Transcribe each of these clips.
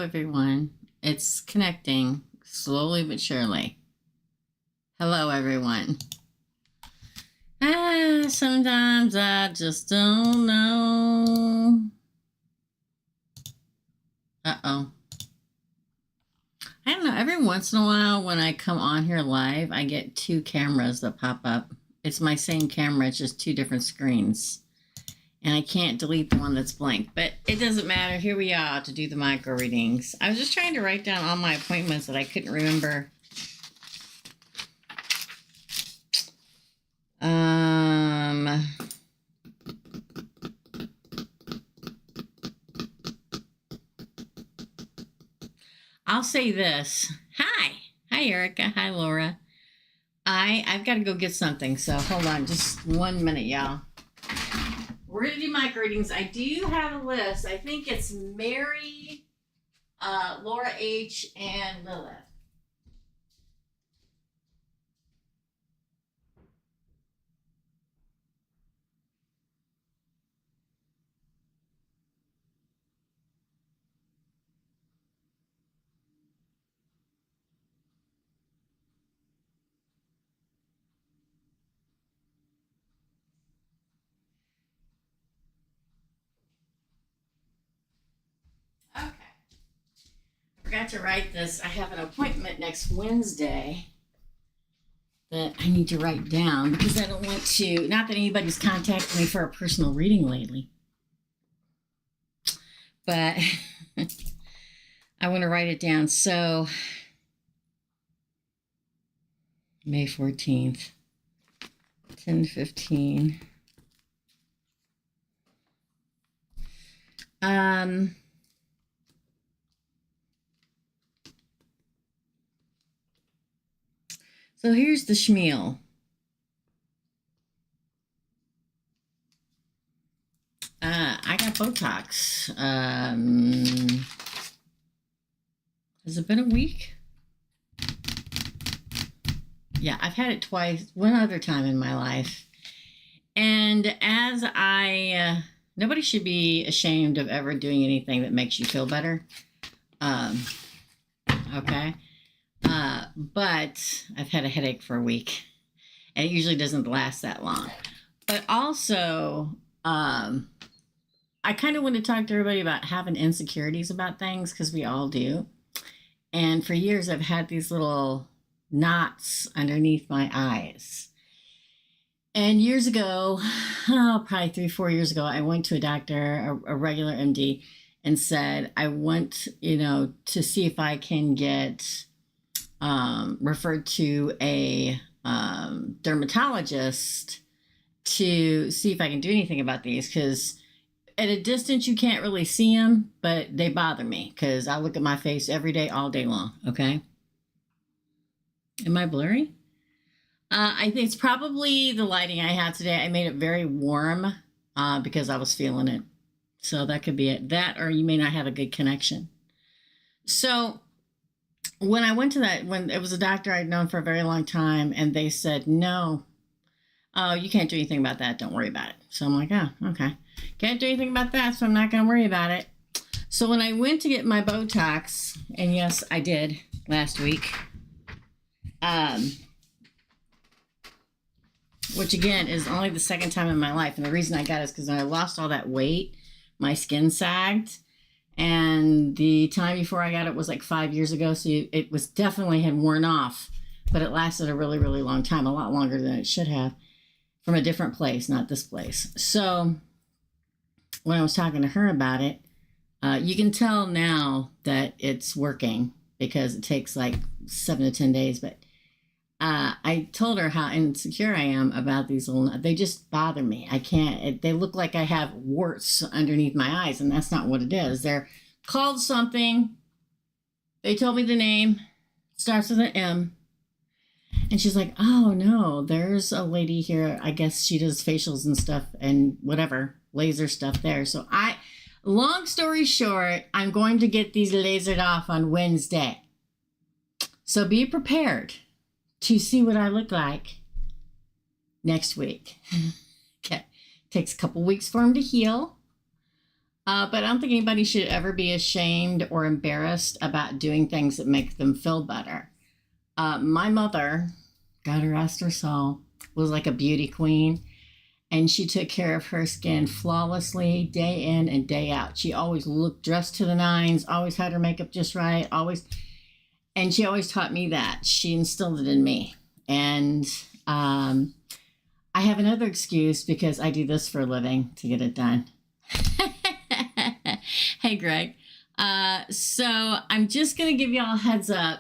everyone. It's connecting slowly but surely. Hello, everyone. Sometimes I just don't know. Uh-oh. I don't know. Every once in a while when I come on here live, I get two cameras that pop up. It's my same camera. It's just two different screens. And I can't delete the one that's blank. But it doesn't matter. Here we are to do the micro readings. I was just trying to write down all my appointments that I couldn't remember. I'll say this. Hi, Erica. Hi, Laura. I've got to go get something. So hold on just 1 minute, y'all. We're going to do micro readings. I do have a list. I think it's Mary, Laura H., and Lilith. Okay. I forgot to write this. I have an appointment next Wednesday that I need to write down because I don't want to, not that anybody's contacted me for a personal reading lately, but I want to write it down. So, May 14th, 10:15. So here's the schmeal. I got Botox. Has it been a week? Yeah, I've had it twice, one other time in my life. And as nobody should be ashamed of ever doing anything that makes you feel better. Okay. But I've had a headache for a week, and it usually doesn't last that long. But also, I kind of want to talk to everybody about having insecurities about things, because we all do. And for years, I've had these little knots underneath my eyes. And years ago, probably 3-4 years ago, I went to a doctor, a regular MD, and said, I want, to see if I can get referred to a dermatologist to see if I can do anything about these, because at a distance you can't really see them, but they bother me because I look at my face every day, all day long. Okay. Am I blurry? I think it's probably the lighting I had today. I made it very warm because I was feeling it. So that could be it. That, or you may not have a good connection. So when I went to that, when it was a doctor I'd known for a very long time, and they said, no, you can't do anything about that. Don't worry about it. So I'm like, oh, okay. Can't do anything about that, so I'm not going to worry about it. So when I went to get my Botox, and yes, I did last week, which again is only the second time in my life. And the reason I got it is because when I lost all that weight, my skin sagged. And the time before I got it was like 5 years ago. So it was definitely had worn off, but it lasted a really, really long time, a lot longer than it should have, from a different place, not this place. So when I was talking to her about it, you can tell now that it's working because it takes like 7 to 10 days. But I told her how insecure I am about these little, they just bother me. I can't, they look like I have warts underneath my eyes, and that's not what it is. They're called something. They told me the name, starts with an M. And she's like, oh no, there's a lady here. I guess she does facials and stuff and whatever, laser stuff there. So long story short, I'm going to get these lasered off on Wednesday. So be prepared to see what I look like next week. Okay. Takes a couple weeks for them to heal. But I don't think anybody should ever be ashamed or embarrassed about doing things that make them feel better. My mother, God rest her soul, was like a beauty queen, and she took care of her skin flawlessly day in and day out. She always looked dressed to the nines, always had her makeup just right, always. And she always taught me that. She instilled it in me. And I have another excuse because I do this for a living to get it done. Hey, Greg. So I'm just going to give you all a heads up.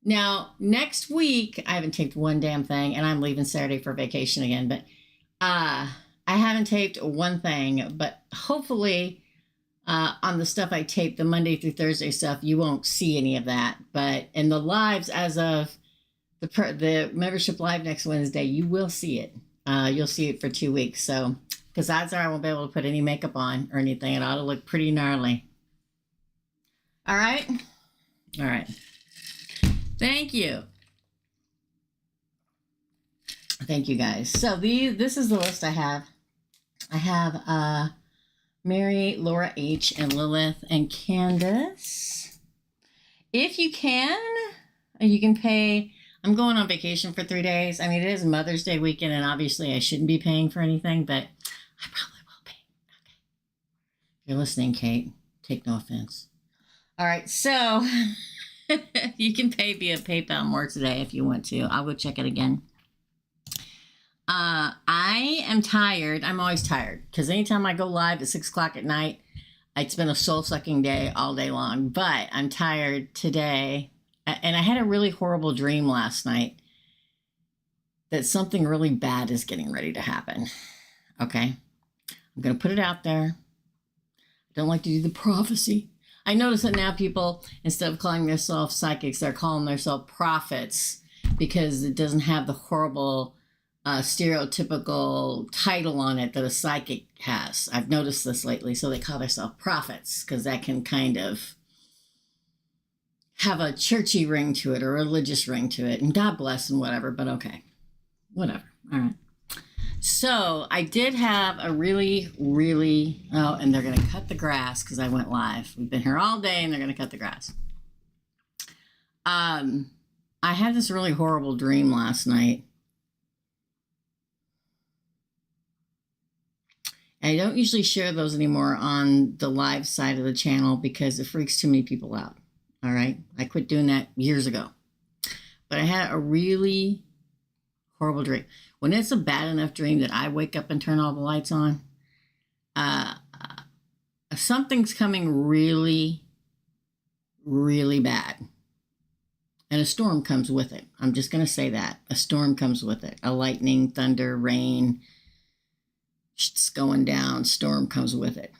Now, next week, I haven't taped one damn thing, and I'm leaving Saturday for vacation again, but I haven't taped one thing, but hopefully on the stuff I taped, the Monday through Thursday stuff, you won't see any of that. But in the lives, as of the membership live next Wednesday, you will see it. You'll see it for 2 weeks. So, because odds are I won't be able to put any makeup on or anything. It ought to look pretty gnarly. All right? All right. Thank you. Thank you, guys. So this is the list I have. I have Mary, Laura H., and Lilith, and Candace. If you can pay. I'm going on vacation for 3 days. I mean, it is Mother's Day weekend, and obviously I shouldn't be paying for anything, but I probably will pay. Okay. If you're listening, Kate, take no offense. All right, so you can pay via PayPal more today if you want to. I'll go check it again. I am tired. I'm always tired because anytime I go live at 6 o'clock at night, it's been a soul-sucking day all day long. But I'm tired today, and I had a really horrible dream last night that something really bad is getting ready to happen. Okay, I'm going to put it out there. I don't like to do the prophecy. I notice that now people, instead of calling themselves psychics, they're calling themselves prophets because it doesn't have the horrible stereotypical title on it that a psychic has. I've noticed this lately. So they call themselves prophets because that can kind of have a churchy ring to it or a religious ring to it. And God bless and whatever, but okay. Whatever. All right. So I did have a really, and they're going to cut the grass because I went live. We've been here all day and they're going to cut the grass. I had this really horrible dream last night. I don't usually share those anymore on the live side of the channel because it freaks too many people out. All right. I quit doing that years ago. But I had a really horrible dream. When it's a bad enough dream that I wake up and turn all the lights on, something's coming really, really bad. And a storm comes with it. I'm just going to say that. A storm comes with it. A lightning, thunder, rain, it's going down, storm comes with it.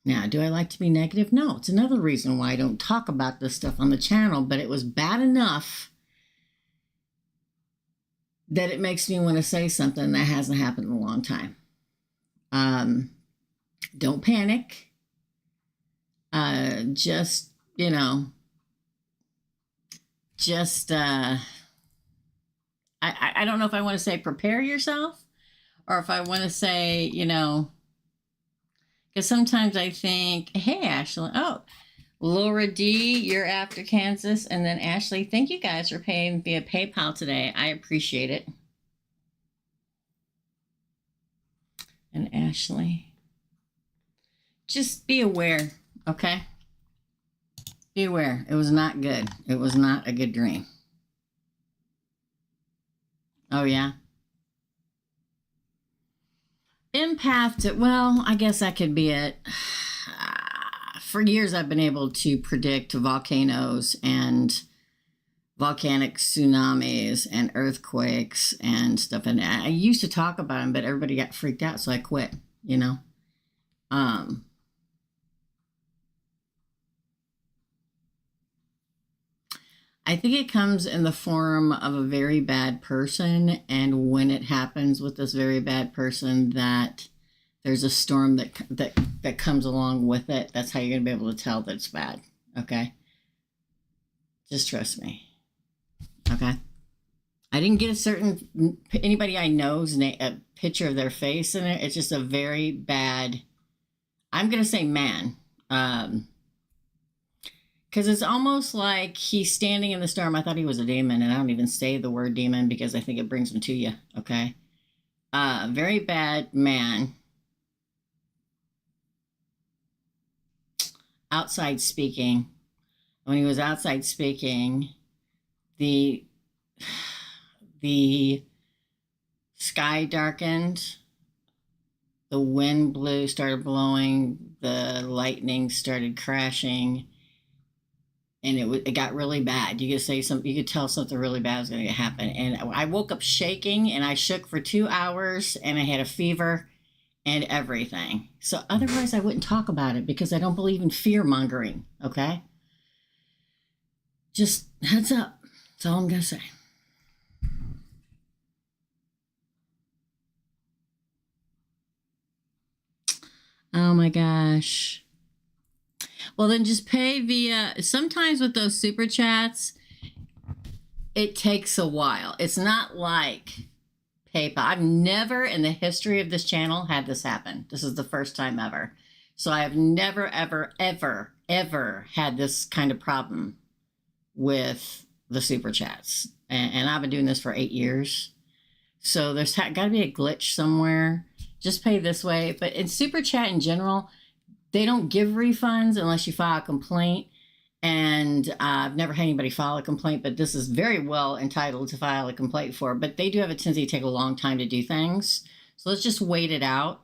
Now, do I like to be negative? No, it's another reason why I don't talk about this stuff on the channel, but it was bad enough that it makes me want to say something that hasn't happened in a long time. Don't panic. Just, I don't know if I want to say prepare yourself or if I want to say, because sometimes I think, hey, Ashley, oh, Laura D, you're after Kansas. And then Ashley, thank you guys for paying via PayPal today. I appreciate it. And Ashley, just be aware, okay? Be aware. It was not good. It was not a good dream. Oh, yeah? Empath, well, I guess that could be it. For years, I've been able to predict volcanoes and volcanic tsunamis and earthquakes and stuff. And I used to talk about them, but everybody got freaked out, so I quit, I think it comes in the form of a very bad person, and when it happens with this very bad person, that there's a storm that comes along with it. That's how you're going to be able to tell that it's bad, okay? Just trust me, okay? I didn't get anybody I know's a picture of their face in it. It's just a very bad I'm going to say man. Because it's almost like he's standing in the storm. I thought he was a demon, and I don't even say the word demon because I think it brings him to you, okay? Very bad man. Outside speaking. When he was outside speaking, the sky darkened, the wind started blowing, the lightning started crashing, and it got really bad. You could tell something really bad was going to happen. And I woke up shaking, and I shook for 2 hours, and I had a fever and everything. So otherwise I wouldn't talk about it because I don't believe in fear mongering, okay? Just heads up. That's all I'm going to say. Oh my gosh. Well, then just pay via, sometimes with those super chats, it takes a while. It's not like PayPal. I've never in the history of this channel had this happen. This is the first time ever. So I have never, ever, ever, ever had this kind of problem with the super chats. And I've been doing this for 8 years. So there's got to be a glitch somewhere. Just pay this way. But in super chat in general, they don't give refunds unless you file a complaint. And I've never had anybody file a complaint, but this is very well entitled to file a complaint for. But they do have a tendency to take a long time to do things. So let's just wait it out.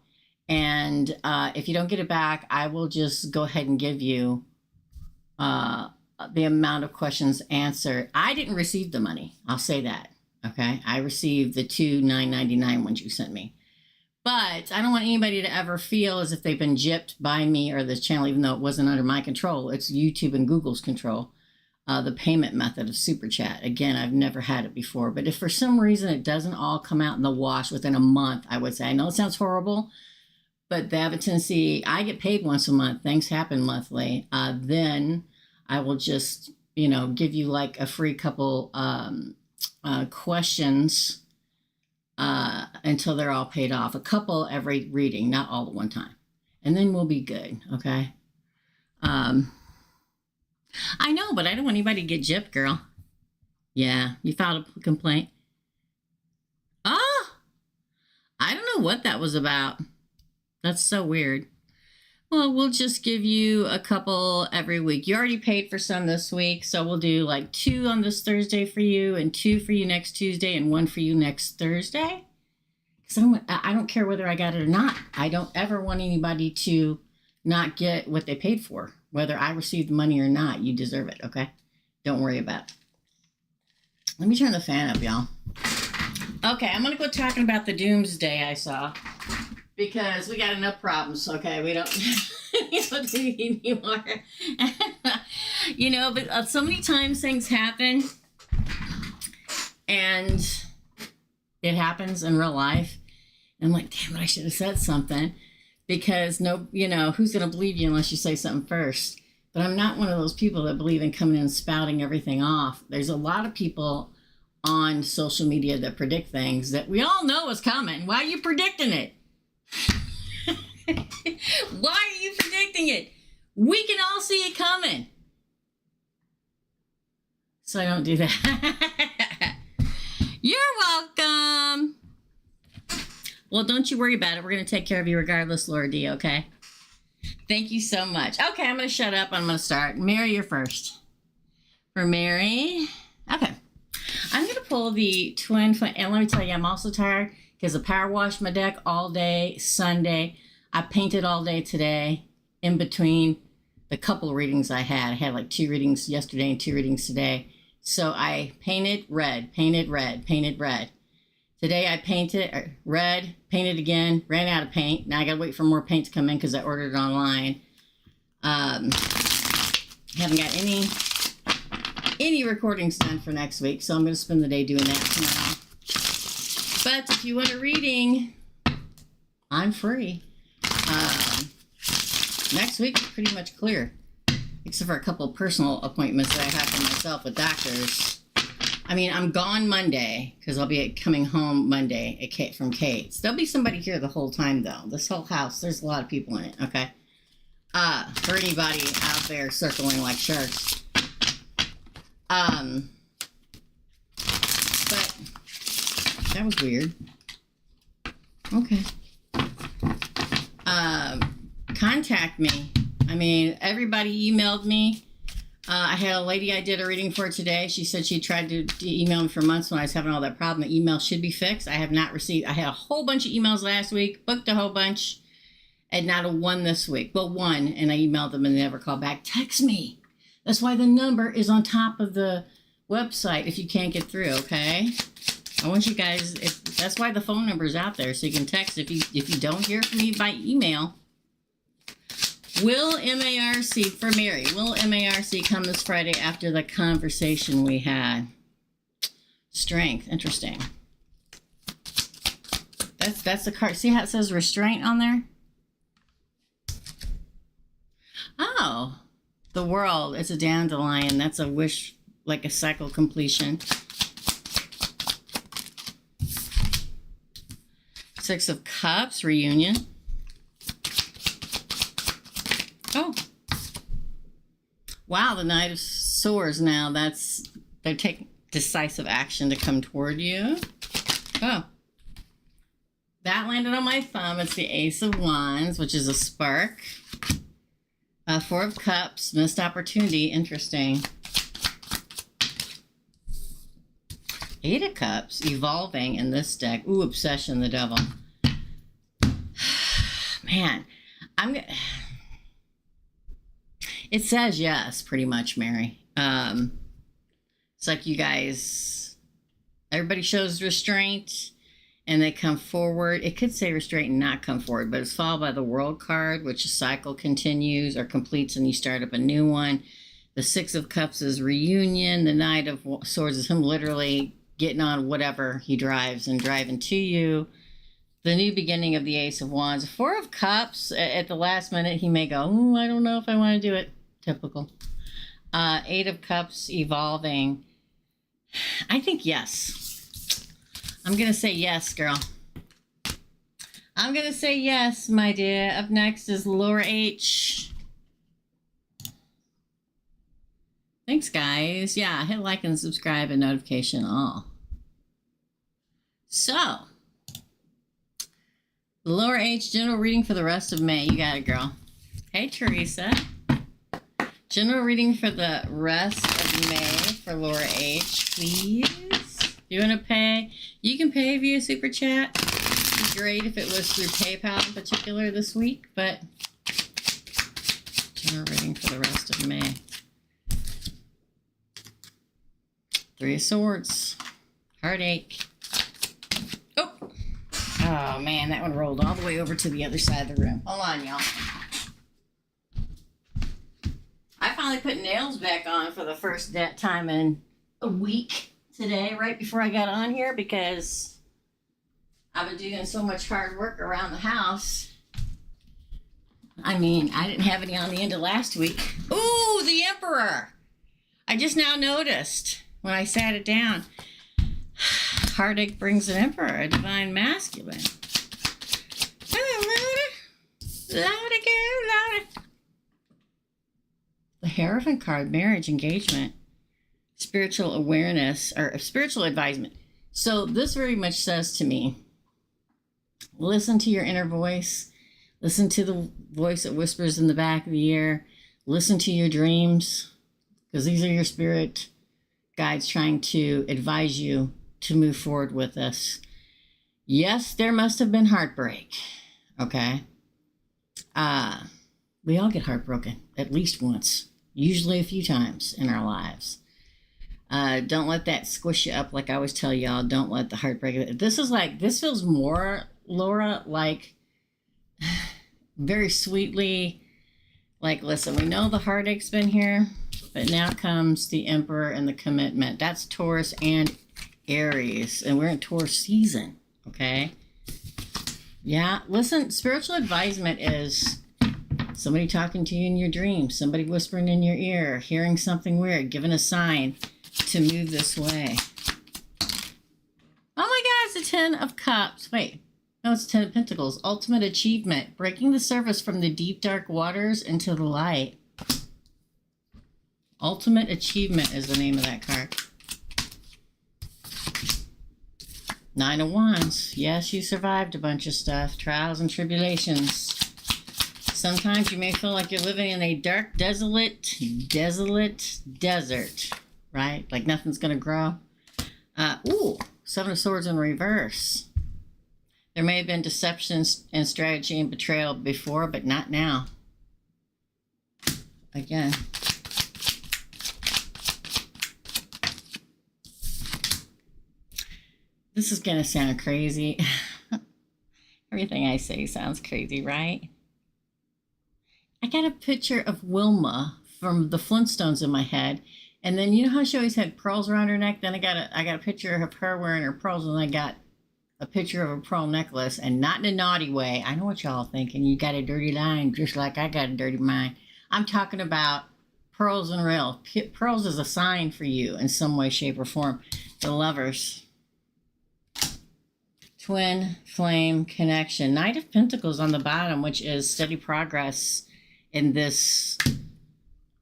And if you don't get it back, I will just go ahead and give you the amount of questions answered. I didn't receive the money. I'll say that. Okay. I received the two $9.99 ones you sent me. But I don't want anybody to ever feel as if they've been gypped by me or this channel, even though it wasn't under my control. It's YouTube and Google's control. The payment method of Super Chat. Again, I've never had it before. But if for some reason it doesn't all come out in the wash within a month, I would say, I know it sounds horrible, but they have a tendency, I get paid once a month. Things happen monthly. Then I will just, give you like a free couple questions until they're all paid off. A couple every reading, not all at one time. And then we'll be good, okay? I know, but I don't want anybody to get gypped, girl. Yeah, you filed a complaint. Oh, I don't know what that was about. That's so weird. Well, we'll just give you a couple every week. You already paid for some this week, so we'll do like 2 on this Thursday for you, and 2 for you next Tuesday, and 1 for you next Thursday. Because I don't care whether I got it or not. I don't ever want anybody to not get what they paid for. Whether I received money or not, you deserve it, okay? Don't worry about it. Let me turn the fan up, y'all. Okay, I'm going to go talking about the doomsday I saw. Because we got enough problems, okay? We don't need anymore. But so many times things happen. And it happens in real life. And I'm like, damn it, I should have said something. Because, who's going to believe you unless you say something first? But I'm not one of those people that believe in coming in and spouting everything off. There's a lot of people on social media that predict things that we all know is coming. Why are you predicting it? Why are you predicting it? We can all see it coming. So I don't do that. You're welcome. Well, don't you worry about it. We're going to take care of you regardless, Laura D, okay? Thank you so much. Okay, I'm going to shut up. I'm going to start. Mary, you're first. For Mary. Okay. I'm going to pull the twin flame. And let me tell you, I'm also tired because I power washed my deck all day Sunday. I painted all day today in between the couple of readings I had. I had like 2 readings yesterday and 2 readings today. So I painted red, painted red, painted red. Today I painted red, painted again, ran out of paint. Now I got to wait for more paint to come in because I ordered it online. Haven't got any recordings done for next week, so I'm going to spend the day doing that tomorrow. But if you want a reading, I'm free. Next week is pretty much clear, except for a couple of personal appointments that I have for myself with doctors. I mean, I'm gone Monday because I'll be coming home Monday from Kate's. There'll be somebody here the whole time, though. This whole house, there's a lot of people in it, okay? For anybody out there circling like sharks. But that was weird. Okay. Contact me. I mean, everybody emailed me. I had a lady I did a reading for today. She said she tried to email me for months when I was having all that problem. The email should be fixed. I have not received. I had a whole bunch of emails last week, booked a whole bunch, and not a one this week. Well, one, and I emailed them and they never called back. Text me. That's why the number is on top of the website if you can't get through, okay? I want you guys, that's why the phone number is out there, so you can text if you don't hear from me by email. Will M-A-R-C, for Mary, will M-A-R-C come this Friday after the conversation we had? Strength, interesting. That's the card. See how it says restraint on there? Oh, the world, it's a dandelion. That's a wish, like a cycle completion. Six of Cups, reunion. Oh. Wow, the Knight of Swords now. They're taking decisive action to come toward you. Oh. That landed on my thumb. It's the Ace of Wands, which is a spark. Four of Cups, missed opportunity. Interesting. Eight of Cups, evolving in this deck. Ooh, obsession, the devil. Man, it says yes, pretty much, Mary. It's like you guys, everybody shows restraint and they come forward. It could say restraint and not come forward, but it's followed by the World card, which a cycle continues or completes and you start up a new one. The Six of Cups is reunion. The Knight of Swords is him literally getting on whatever he drives and driving to you. The new beginning of the Ace of Wands. Four of Cups, at the last minute, he may go, I don't know if I want to do it. Typical. Eight of Cups, evolving. I think yes. I'm going to say yes, girl. I'm going to say yes, my dear. Up next is Laura H. Thanks, guys. Yeah, hit like and subscribe and notification all. So, Laura H, general reading for the rest of May. You got it, girl. Hey, Teresa. General reading for the rest of May for Laura H, please. If you want to pay, you can pay via Super Chat. It'd be great if it was through PayPal in particular this week, but general reading for the rest of May. Three of Swords. Heartache. Oh, man, that one rolled all the way over to the other side of the room. Hold on, y'all. I finally put nails back on for the first time in a week today, right before I got on here, because I've been doing so much hard work around the house. I mean, I didn't have any on the end of last week. Ooh, the Emperor. I just now noticed when I sat it down. Heartache brings an Emperor, a divine masculine. Louder, girl, louder. The Hierophant card, marriage, engagement, spiritual awareness, or spiritual advisement. So this very much says to me, listen to your inner voice. Listen to the voice that whispers in the back of the ear. Listen to your dreams, because these are your spirit guides trying to advise you to move forward with this. Yes, there must have been heartbreak. Okay. We all get heartbroken at least once, usually a few times in our lives. Don't let that squish you up. Like I always tell y'all, don't let the heartbreak. This feels more, Laura, like very sweetly, like, listen, we know the heartache's been here, but now comes the Emperor and the commitment. That's Taurus and Aries, and we're in Taurus season, okay? Yeah, listen, spiritual advisement is somebody talking to you in your dreams, somebody whispering in your ear, hearing something weird, giving a sign to move this way. Oh my God, it's the Ten of Cups. Wait, No, it's Ten of Pentacles. Ultimate achievement. Breaking the surface from the deep, dark waters into the light. Ultimate achievement is the name of that card. Nine of Wands. Yes, you survived a bunch of stuff. Trials and tribulations. Sometimes you may feel like you're living in a dark, desolate desert, right? Like nothing's going to grow. Ooh, Seven of Swords in reverse. There may have been deception and strategy and betrayal before, but not now. Again. This is going to sound crazy. Everything I say sounds crazy, right? I got a picture of Wilma from the Flintstones in my head. And then you know how she always had pearls around her neck? Then I got a picture of her wearing her pearls, and I got a picture of a pearl necklace, and not in a naughty way. I know what y'all thinking. You got a dirty mind, just like I got a dirty mind. I'm talking about pearls and real. Pearls is a sign for you in some way, shape, or form. The Lovers. Twin flame connection. Knight of Pentacles on the bottom, which is steady progress in this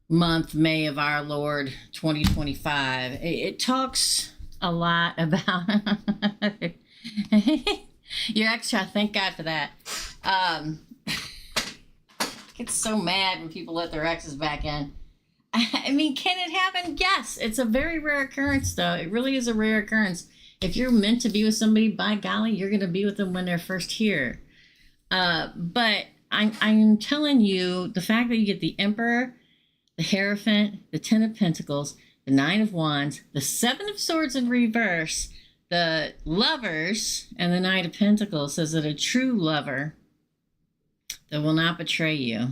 month, May of our Lord 2025. It talks a lot about you're extra. Thank God for that. Get so mad when people let their exes back in. I mean, can it happen? Yes. It's a very rare occurrence, though. It really is a rare occurrence. If you're meant to be with somebody, by golly, you're going to be with them when they're first here. But I'm telling you, the fact that you get the Emperor, the Hierophant, the Ten of Pentacles, the Nine of Wands, the Seven of Swords in reverse, the Lovers, and the Knight of Pentacles says that a true lover that will not betray you.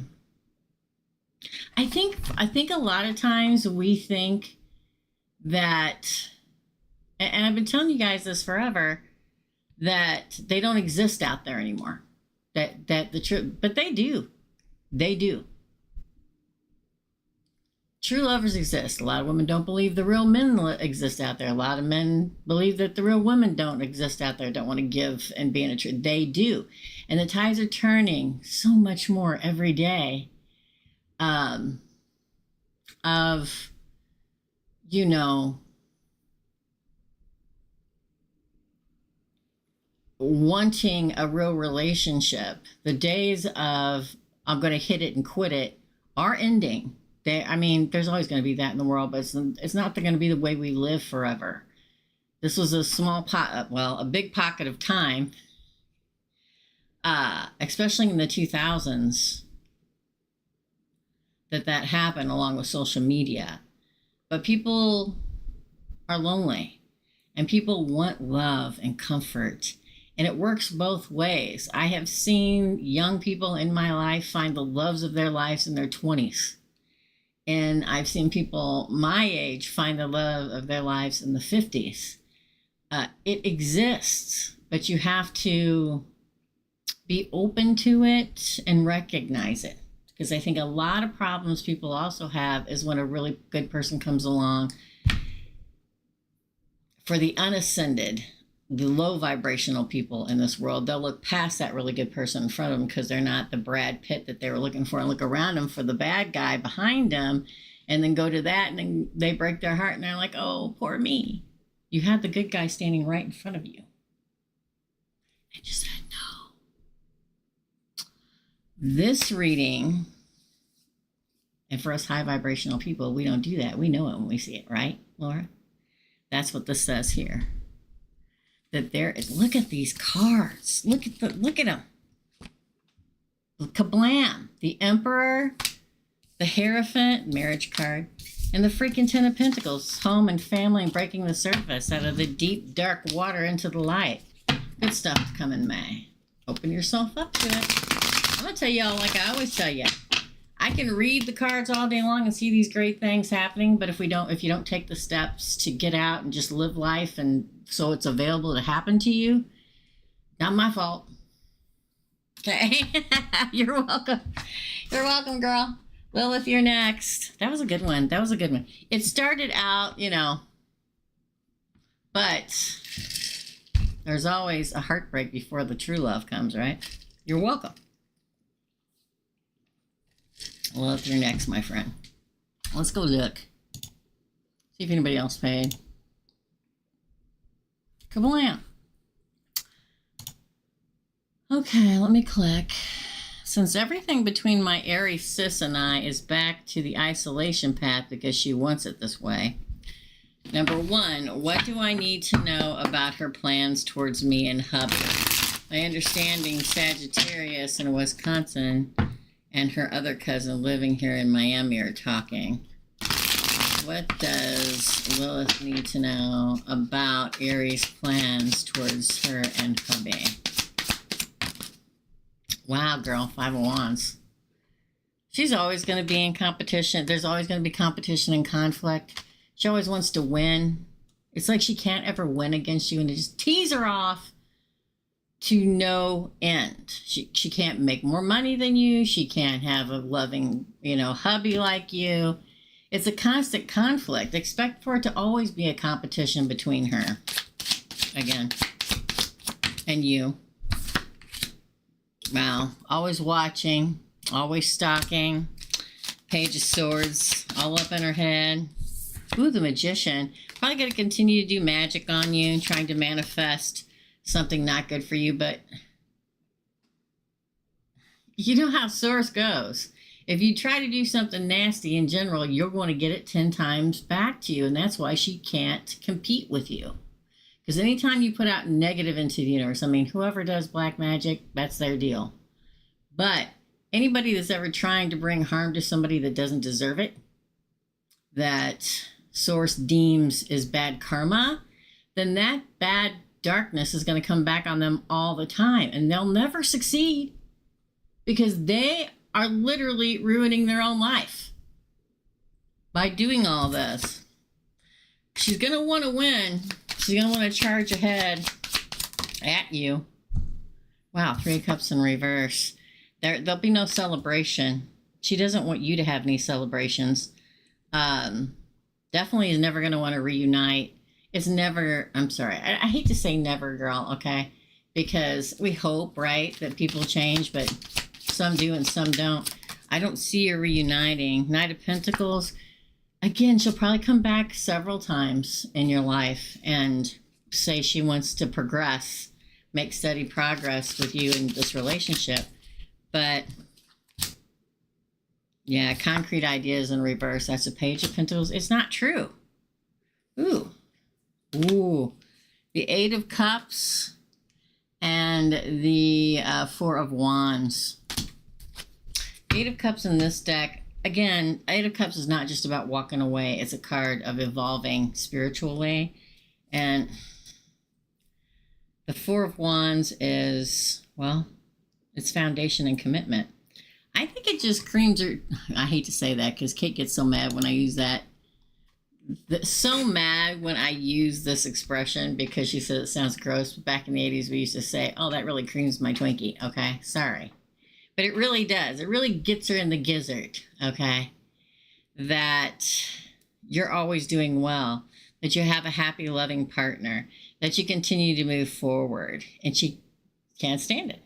I think a lot of times we think that, and I've been telling you guys this forever, that they don't exist out there anymore. That the truth, but they do. They do. True lovers exist. A lot of women don't believe the real men exist out there. A lot of men believe that the real women don't exist out there, don't want to give and be in a truth. They do. And the tides are turning so much more every day of, you know, wanting a real relationship. The days of I'm going to hit it and quit it are ending. I mean, there's always going to be that in the world, but it's not going to be the way we live forever. This was a small a big pocket of time, especially in the 2000s, that happened along with social media. But people are lonely, and people want love and comfort, and it works both ways. I have seen young people in my life find the loves of their lives in their 20s. And I've seen people my age find the love of their lives in the 50s. It exists, but you have to be open to it and recognize it. Because I think a lot of problems people also have is when a really good person comes along. For the unascended, the low vibrational people in this world, they'll look past that really good person in front of them because they're not the Brad Pitt that they were looking for, and look around them for the bad guy behind them, and then go to that, and then they break their heart and they're like, oh, poor me. You had the good guy standing right in front of you. And you said no. This reading, and for us high vibrational people, we don't do that. We know it when we see it, right, Laura? That's what this says here. That there is, look at these cards. Look at them. Kablam. The Emperor, the Hierophant, marriage card, and the freaking Ten of Pentacles, home and family and breaking the surface out of the deep, dark water into the light. Good stuff to come in May. Open yourself up to it. I'm going to tell y'all, like I always tell you, I can read the cards all day long and see these great things happening, but if you don't take the steps to get out and just live life and so it's available to happen to you, not my fault. Okay? You're welcome. You're welcome, girl. Lilith, you're next. That was a good one. It started out, but There's always a heartbreak before the true love comes, right? You're welcome. Well, you're next, my friend. Let's go look. See if anybody else paid. Kablam. Okay, let me click. Since everything between my Aries sis and I is back to the isolation path because she wants it this way. Number one, what do I need to know about her plans towards me and hubby? My understanding, Sagittarius in Wisconsin and her other cousin living here in Miami are talking. What does Lilith need to know about Aries' plans towards her and hubby? Wow, girl, 5 of Wands. She's always going to be in competition. There's always going to be competition and conflict. She always wants to win. It's like she can't ever win against you, and it just tease her off to no end. She can't make more money than you. She can't have a loving, hubby like you. It's a constant conflict. Expect for it to always be a competition between her, again, and you. Wow. Always watching, always stalking. Page of Swords, all up in her head. Ooh, the Magician. Probably going to continue to do magic on you, trying to manifest something not good for you, but you know how Source goes. If you try to do something nasty in general, you're going to get it 10 times back to you, and that's why she can't compete with you. Because anytime you put out negative into the universe, I mean, whoever does black magic, that's their deal. But anybody that's ever trying to bring harm to somebody that doesn't deserve it, that Source deems is bad karma, then that bad darkness is going to come back on them all the time, and they'll never succeed because they are literally ruining their own life by doing all this. She's going to want to win. She's going to want to charge ahead at you. Wow, 3 of Cups in reverse. There'll be no celebration. She doesn't want you to have any celebrations. Definitely is never going to want to reunite. It's never, I'm sorry, I hate to say never, girl, okay? Because we hope, right, that people change, but some do and some don't. I don't see her reuniting. Knight of Pentacles, again, she'll probably come back several times in your life and say she wants to progress, make steady progress with you in this relationship. But yeah, concrete ideas in reverse. That's a Page of Pentacles. It's not true. Ooh. Ooh. The 8 of Cups and the 4 of Wands. 8 of Cups in this deck. Again, 8 of Cups is not just about walking away. It's a card of evolving spiritually. And the 4 of Wands is, well, it's foundation and commitment. I think it just creams her. I hate to say that because Kate gets so mad when I use that. So mad when I use this expression because she says it sounds gross. But back in the 80s, we used to say, oh, that really creams my Twinkie. Okay, sorry. But it really does. It really gets her in the gizzard, okay? That you're always doing well. That you have a happy, loving partner. That you continue to move forward. And she can't stand it.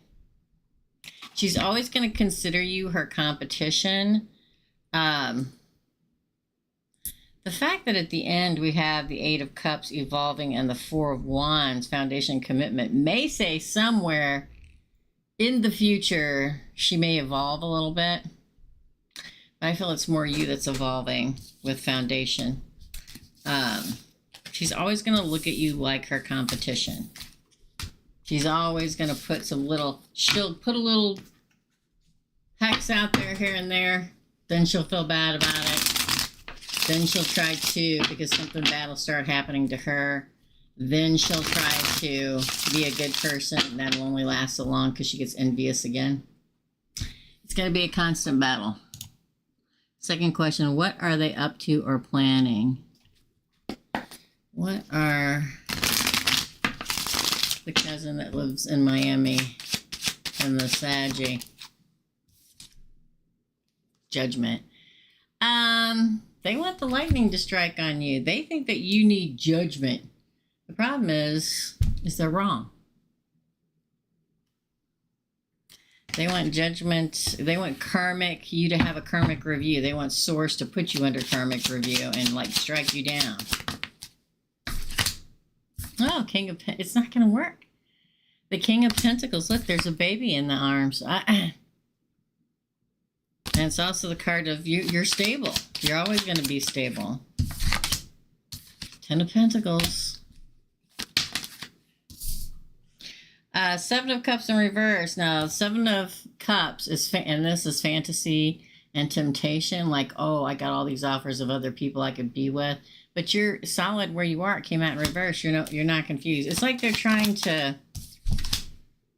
She's always going to consider you her competition. The fact that at the end we have the 8 of Cups evolving and the 4 of Wands, foundation commitment, may say somewhere in the future she may evolve a little bit. But I feel it's more you that's evolving with foundation. She's always going to look at you like her competition. She's always going to put she'll put a little hex out there here and there. Then she'll feel bad about it. Then she'll try to, because something bad will start happening to her. Then she'll try to be a good person. And that'll only last so long because she gets envious again. It's going to be a constant battle. Second question, what are they up to or planning? What are the cousin that lives in Miami and the Saggy? Judgment. They want the lightning to strike on you. They think that you need judgment. The problem is they're wrong. They want judgment. They want karmic, you to have a karmic review. They want source to put you under karmic review and like strike you down. Oh, King of Pentacles. It's not going to work. The King of Pentacles. Look, there's a baby in the arms. And it's also the card of you're stable. You're always going to be stable. Ten of Pentacles. Seven of Cups in reverse. Now, Seven of Cups is, and this is fantasy and temptation. Like, oh, I got all these offers of other people I could be with, but you're solid where you are. It came out in reverse. You're not confused. It's like they're trying to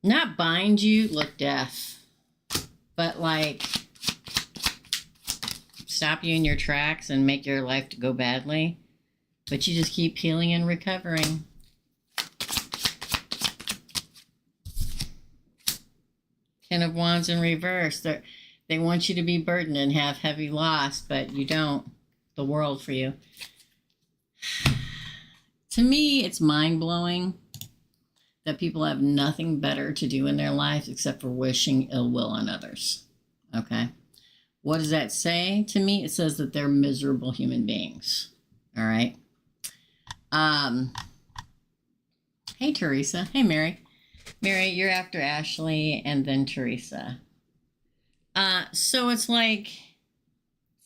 not bind you. Look, death, but like stop you in your tracks and make your life to go badly. But you just keep healing and recovering. Ten of Wands in reverse. They want you to be burdened and have heavy loss, but you don't. The world for you. To me, it's mind-blowing that people have nothing better to do in their lives except for wishing ill will on others. Okay? What does that say? To me, it says that they're miserable human beings. All right? Hey, Teresa. Hey, Mary. Mary, you're after Ashley and then Teresa. So it's like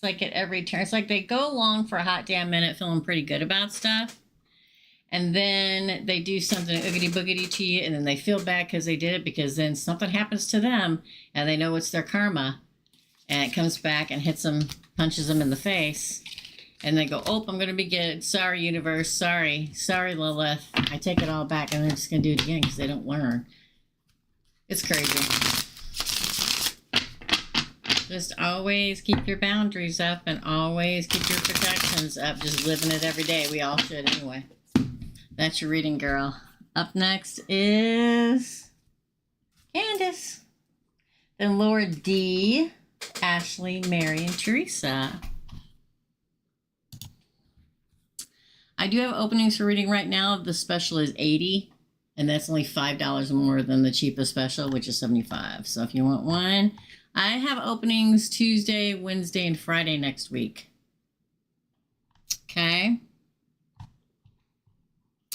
at every turn, it's like they go along for a hot damn minute feeling pretty good about stuff. And then they do something oogity boogity to you, and then they feel bad because they did it, because then something happens to them and they know it's their karma. And it comes back and hits them, punches them in the face. And they go, oh, I'm going to be good. Sorry, universe. Sorry, Lilith. I take it all back. And they're just going to do it again because they don't learn. It's crazy. Just always keep your boundaries up and always keep your protections up. Just living it every day. We all should anyway. That's your reading, girl. Up next is Candace. Then Laura D, Ashley, Mary, and Teresa. I do have openings for reading right now. The special is $80, and that's only $5 more than the cheapest special, which is $75. So if you want one, I have openings Tuesday, Wednesday, and Friday next week. Okay.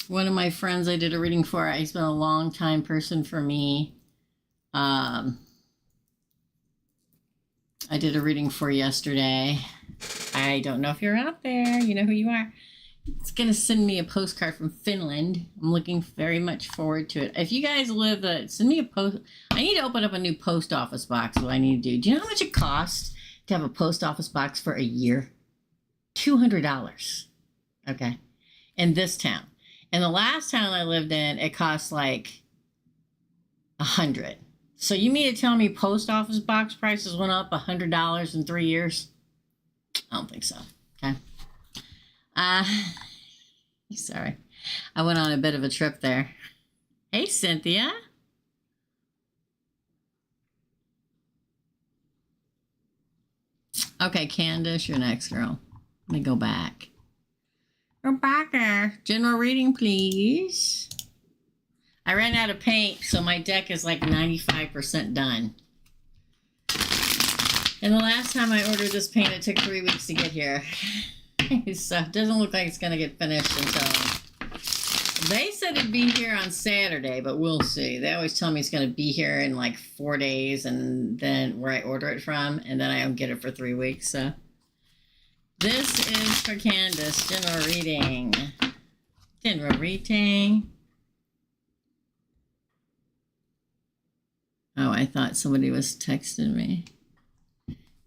One of my friends I did a reading for, he's been a long time person for me. I did a reading for yesterday. I don't know if you're out there. You know who you are. It's going to send me a postcard from Finland. I'm looking very much forward to it. If you guys live, send me a post. I need to open up a new post office box. What I need to do. Do you know how much it costs to have a post office box for a year? $200. Okay. In this town. In the last town I lived in, it cost like $100. So you mean to tell me post office box prices went up $100 in 3 years? I don't think so. Okay. Sorry. I went on a bit of a trip there. Hey, Cynthia. Okay, Candace, you're next, girl. Let me go back. Go back there. General reading, please. I ran out of paint, so my deck is like 95% done. And the last time I ordered this paint, it took 3 weeks to get here. So it doesn't look like it's going to get finished until... They said it'd be here on Saturday, but we'll see. They always tell me it's going to be here in like 4 days, and then where I order it from, and then I don't get it for 3 weeks. So this is for Candace. General reading. General reading. Oh, I thought somebody was texting me.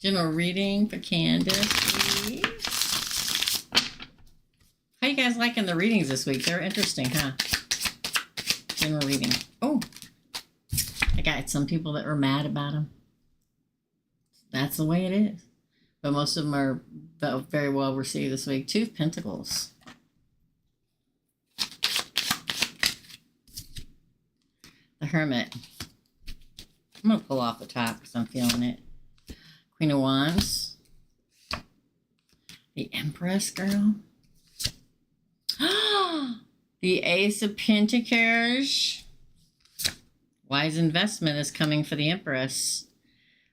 General reading for Candace, please. How you guys liking the readings this week? They're interesting, huh? General reading. Oh, I got some people that were mad about them. That's the way it is. But most of them are very well received this week. Two of Pentacles. The Hermit. I'm going to pull off the top because I'm feeling it. Queen of Wands. The Empress, girl. The Ace of Pentacles. Wise investment is coming for the Empress.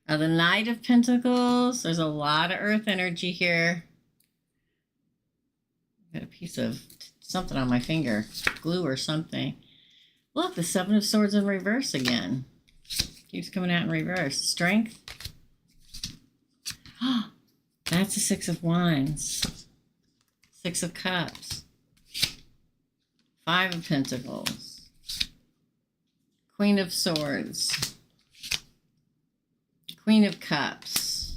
The Knight of Pentacles. There's a lot of earth energy here. Got a piece of something on my finger. Glue or something. Look, the Seven of Swords in reverse again. Keeps coming out in reverse. Strength. That's a Six of Wands. Six of Cups. Five of Pentacles. Queen of Swords. Queen of Cups.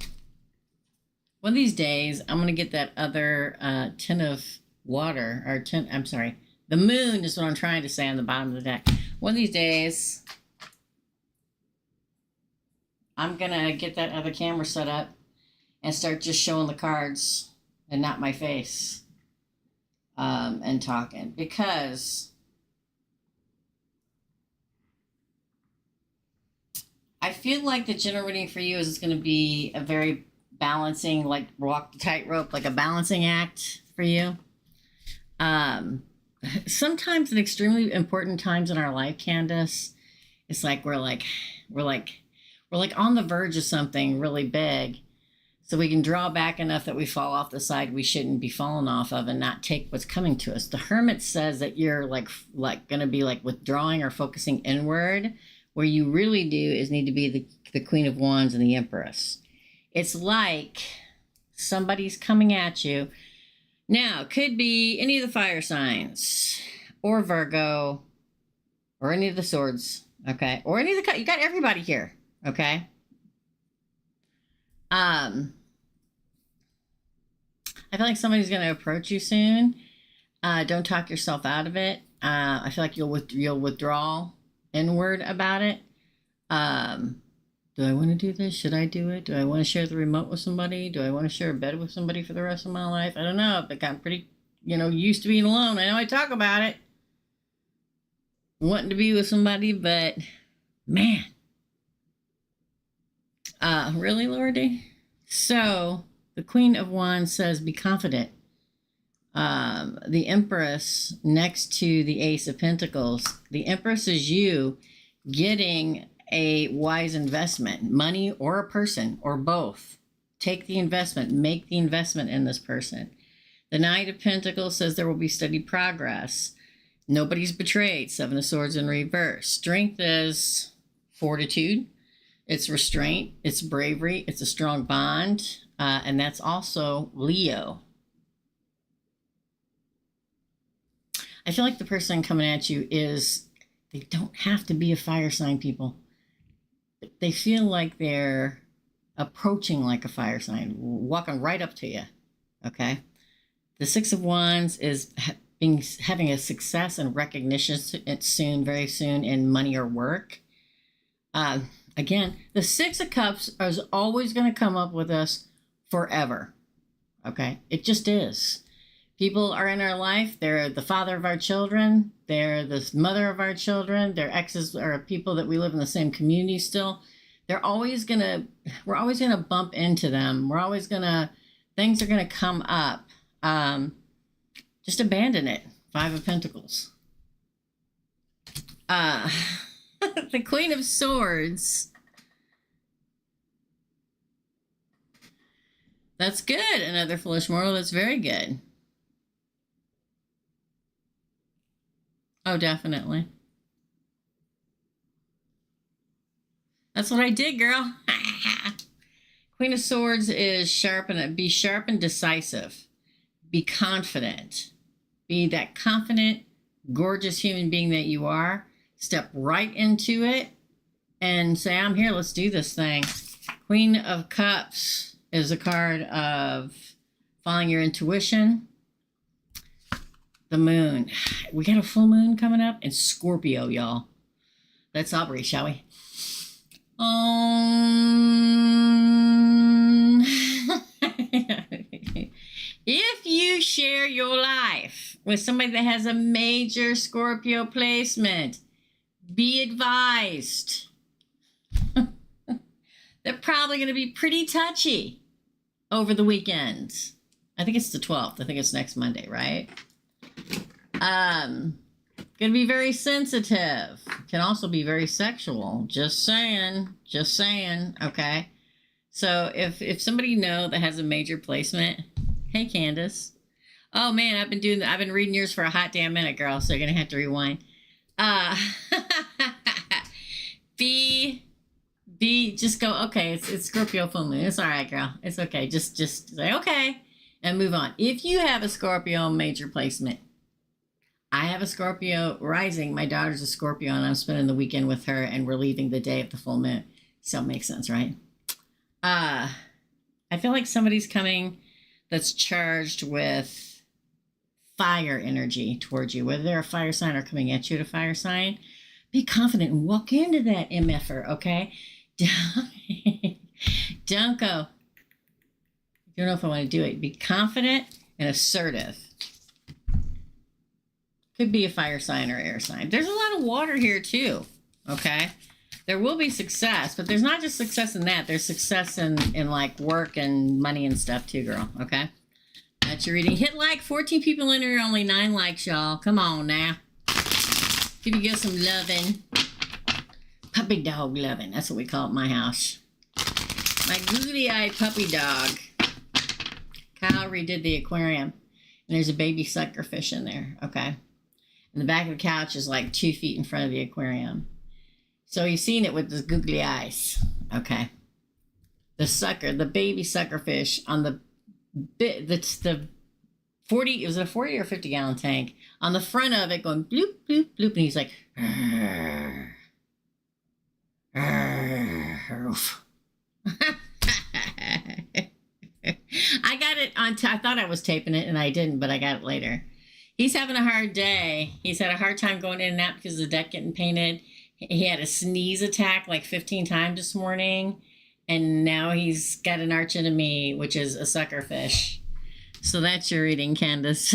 One of these days, I'm going to get that other tin of water, or tin, I'm sorry, the moon is what I'm trying to say on the bottom of the deck. One of these days, I'm going to get that other camera set up and start just showing the cards and not my face and talking. Because I feel like the general reading for you is going to be a very balancing, like walk the tightrope, like a balancing act for you. Sometimes in extremely important times in our life, Candace, it's like we're on the verge of something really big, so we can draw back enough that we fall off the side we shouldn't be falling off of and not take what's coming to us. The Hermit says that you're like going to be like withdrawing or focusing inward. Where you really do is need to be the Queen of Wands and the Empress. It's like somebody's coming at you. Now, it could be any of the fire signs, or Virgo, or any of the swords, okay? Or any of the, you got everybody here, okay? I feel like somebody's going to approach you soon. Don't talk yourself out of it. I feel like you'll withdraw inward about it. Do I want to do this? Should I do it? Do I want to share the remote with somebody? Do I want to share a bed with somebody for the rest of my life? I don't know. But I'm pretty, used to being alone. I know I talk about it. Wanting to be with somebody, but man. Really, Lordy? So, the Queen of Wands says, be confident. The Empress next to the Ace of Pentacles. The Empress is you getting a wise investment, money or a person or both. Take the investment, make the investment in this person. The Knight of Pentacles says there will be steady progress. Nobody's betrayed. Seven of Swords in reverse. Strength is fortitude. It's restraint. It's bravery. It's a strong bond. And that's also Leo. I feel like the person coming at you they don't have to be a fire sign, people. They feel like they're approaching like a fire sign, walking right up to you, okay? The Six of Wands is having a success and recognition soon, very soon, in money or work. Again, the Six of Cups is always going to come up with us forever, okay? It just is. People are in our life. They're the father of our children. They're the mother of our children. Their exes are people that we live in the same community still. We're always going to bump into them. Things are going to come up. Just abandon it. Five of Pentacles. The Queen of Swords. That's good. Another foolish moral. That's very good. Oh, definitely. That's what I did, girl. Queen of Swords is be sharp and decisive. Be confident. Be that confident, gorgeous human being that you are. Step right into it and say, I'm here. Let's do this thing. Queen of Cups is a card of following your intuition. The moon. We got a full moon coming up in Scorpio, y'all. Let's celebrate, shall we? If you share your life with somebody that has a major Scorpio placement, be advised. They're probably going to be pretty touchy over the weekend. I think it's the 12th. I think it's next Monday, right? Gonna be very sensitive. Can also be very sexual. Just saying. Just saying. Okay. So if somebody that has a major placement, hey Candace. Oh man, I've been reading yours for a hot damn minute, girl. So you're gonna have to rewind. Just go. Okay, it's Scorpio full moon. It's all right, girl. It's okay. Just say okay and move on. If you have a Scorpio major placement, I have a Scorpio rising. My daughter's a Scorpio, and I'm spending the weekend with her, and we're leaving the day of the full moon. So it makes sense, right? I feel like somebody's coming that's charged with fire energy towards you, whether they're a fire sign or coming at you at a fire sign. Be confident and walk into that MFer, okay? Don't go. I don't know if I want to do it. Be confident and assertive. Could be a fire sign or air sign. There's a lot of water here too, okay? There will be success, but there's not just success in that. There's success in like work and money and stuff too, girl, okay? That's your reading. Hit like. 14 people in here, only 9 likes, y'all. Come on now. Give you guys some loving. Puppy dog loving. That's what we call it in my house. My googly-eyed puppy dog. Kyle redid the aquarium, and there's a baby suckerfish in there, okay? And the back of the couch is like 2 feet in front of the aquarium. So you've seen it with the googly eyes, okay? The baby suckerfish on the 40, was it a 40 or 50 gallon tank? On the front of it going bloop, bloop, bloop, and he's like, arr, arr. I got it on, I thought I was taping it and I didn't, but I got it later. He's having a hard day. He's had a hard time going in and out because of the deck getting painted. He had a sneeze attack like 15 times this morning. And now he's got an arch enemy, which is a suckerfish. So that's your reading, Candace.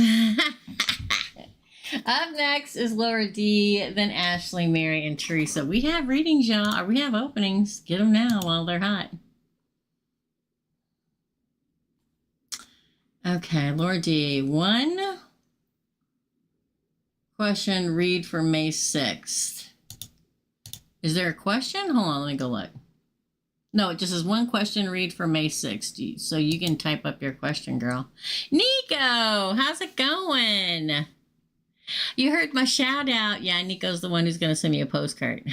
Up next is Laura D, then Ashley, Mary, and Teresa. We have readings, y'all. We have openings. Get them now while they're hot. Okay, Laura D. 1 question read for May 6th. Is there a question? Hold on, let me go look. No, it just says 1 question read for May 6th. So you can type up your question, girl. Nico, how's it going? You heard my shout out. Yeah, Nico's the one who's going to send me a postcard.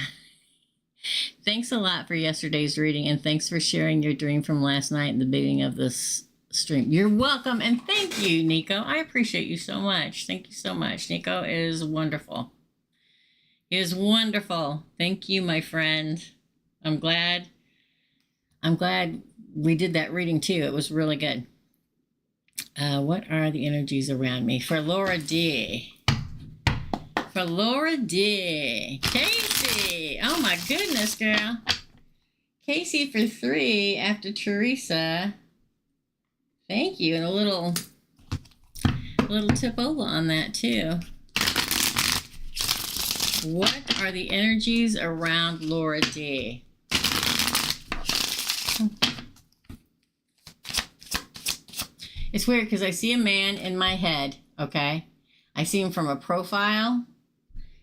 Thanks a lot for yesterday's reading, and thanks for sharing your dream from last night in the beginning of this stream. You're welcome, and thank you, Nico. I appreciate you so much. Thank you so much. Nico is wonderful. He is wonderful. Thank you, my friend. I'm glad we did that reading too. It was really good. What are the energies around me? For Laura D. For Laura D. Casey. Oh my goodness, girl. Casey for 3 after Teresa. Thank you. And a little tipola on that too. What are the energies around Laura D? It's weird because I see a man in my head, okay? I see him from a profile.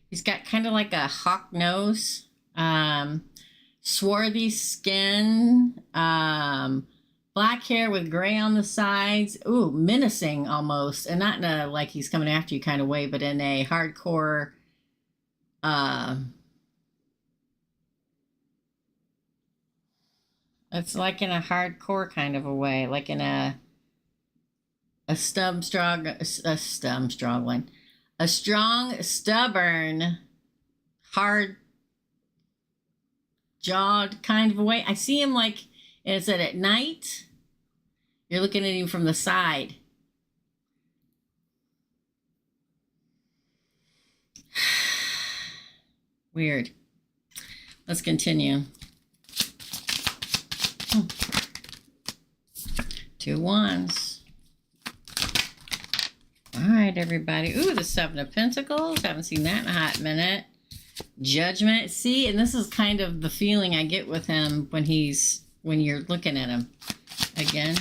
He's got kind of like a hawk nose, swarthy skin, black hair with gray on the sides. Ooh, menacing almost. And not in a like he's coming after you kind of way, but in a hardcore, it's like in a hardcore kind of a way, like in a strong, stubborn, hard-jawed kind of a way. I see him like, is it at night? You're looking at him from the side. Weird. Let's continue. 2 wands. All right, everybody. Ooh, the 7 of Pentacles. Haven't seen that in a hot minute. Judgment. See, and this is kind of the feeling I get with him when you're looking at him. Again.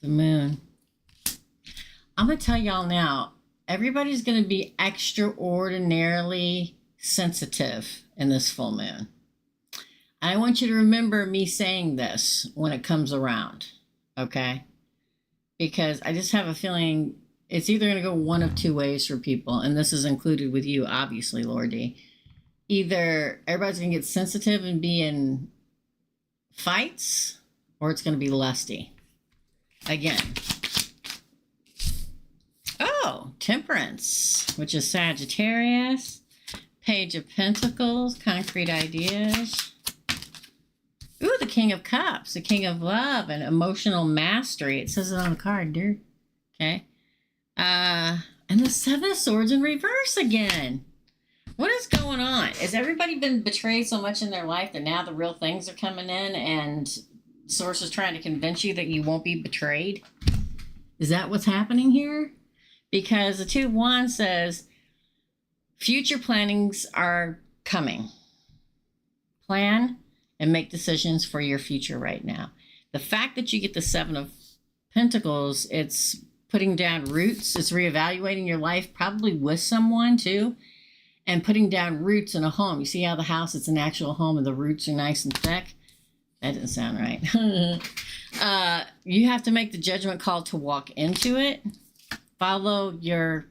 The The moon. I'm going to tell y'all now, everybody's going to be extraordinarily sensitive in this full moon. I want you to remember me saying this when it comes around, okay? Because I just have a feeling it's either going to go one of two ways for people, and this is included with you, obviously, Lordy. Either everybody's going to get sensitive and be in fights, or it's going to be lusty. Again. Oh, Temperance, which is Sagittarius. Page of Pentacles, concrete ideas. Ooh, the King of Cups, the King of Love, and emotional mastery. It says it on the card, dear. Okay. And the Seven of Swords in reverse again. What is going on? Has everybody been betrayed so much in their life that now the real things are coming in and Source is trying to convince you that you won't be betrayed? Is that what's happening here? Because the Two of Wands says future plannings are coming. Plan and make decisions for your future right now. The fact that you get the Seven of Pentacles, it's putting down roots. It's reevaluating your life, probably with someone too, and putting down roots in a home. You see how the house, it's an actual home and the roots are nice and thick? That didn't sound right. You have to make the judgment call to walk into it. Follow your...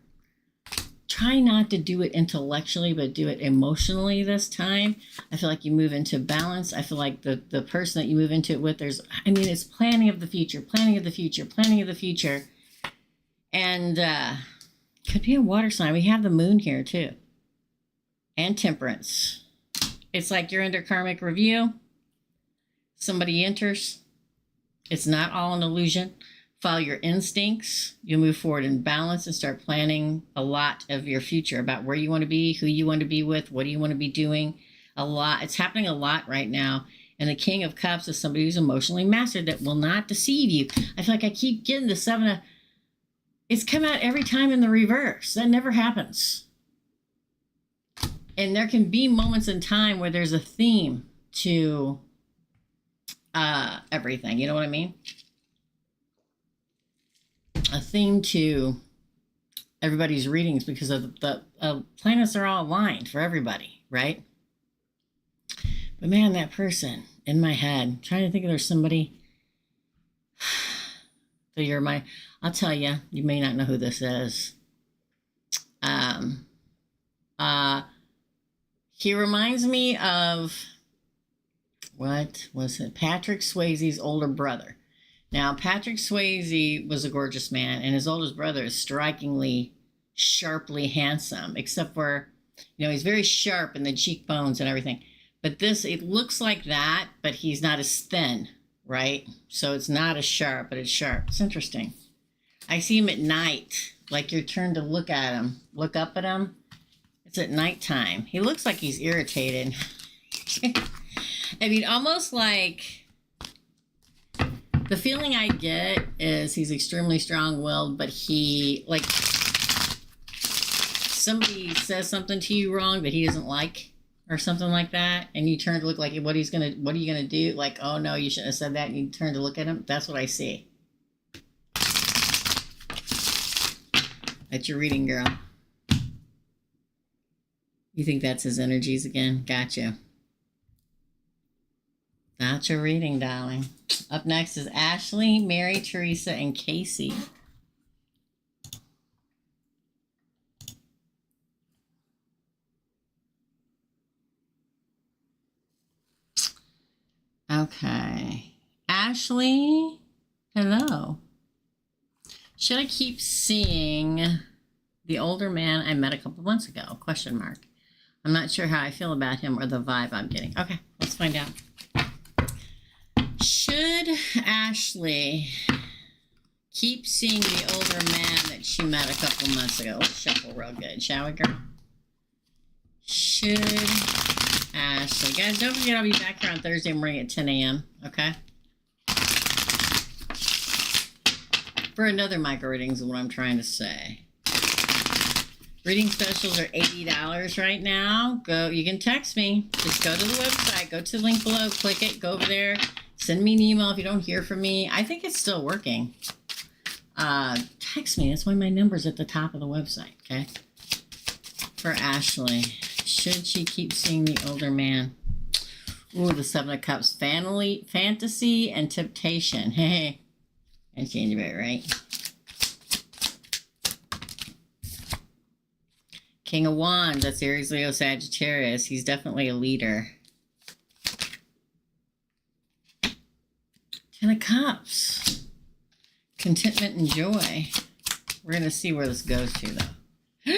Try not to do it intellectually, but do it emotionally this time. I feel like you move into balance. I feel like the person that you move into it with, it's planning of the future, planning of the future, planning of the future. And could be a water sign. We have the moon here too. And Temperance. It's like you're under karmic review. Somebody enters. It's not all an illusion. Follow your instincts. You'll move forward in balance and start planning a lot of your future about where you want to be, who you want to be with, what do you want to be doing. A lot. It's happening a lot right now. And the King of Cups is somebody who's emotionally mastered that will not deceive you. I feel like I keep getting the Seven of... It's come out every time in the reverse. That never happens. And there can be moments in time where there's a theme to everything. You know what I mean? A theme to everybody's readings because of the planets are all aligned for everybody, right? But man, that person in my head, I'm trying to think if there's somebody. So I'll tell you, you may not know who this is. He reminds me of, what was it? Patrick Swayze's older brother. Now, Patrick Swayze was a gorgeous man, and his oldest brother is strikingly, sharply handsome, except for, he's very sharp in the cheekbones and everything. But it looks like that, but he's not as thin, right? So it's not as sharp, but it's sharp. It's interesting. I see him at night, like your turn to look at him, look up at him. It's at nighttime. He looks like he's irritated. Almost like... The feeling I get is he's extremely strong-willed, but somebody says something to you wrong that he doesn't like or something like that, and you turn to look like what are you going to do? Like, oh no, you shouldn't have said that, and you turn to look at him. That's what I see. That's your reading, girl. You think that's his energies again? Gotcha. That's your reading, darling. Up next is Ashley, Mary, Teresa, and Casey. Okay. Ashley, hello. Should I keep seeing the older man I met a couple months ago? Question mark. I'm not sure how I feel about him or the vibe I'm getting. Okay, let's find out. Should Ashley keep seeing the older man that she met a couple months ago? Let's shuffle real good, shall we, girl? Should Ashley... Guys, don't forget I'll be back here on Thursday morning at 10 a.m., okay? For another micro readings is what I'm trying to say. Reading specials are $80 right now. You can text me. Just go to the website, go to the link below, click it, go over there. Send me an email if you don't hear from me. I think it's still working. text me. That's why my number's at the top of the website, okay? For Ashley. Should she keep seeing the older man? Ooh, the Seven of Cups. Fantasy and temptation. Hey. And change it, right? King of Wands. That's Aries, Leo, Sagittarius. He's definitely a leader. Ten of Cups. Contentment and joy. We're going to see where this goes to, though.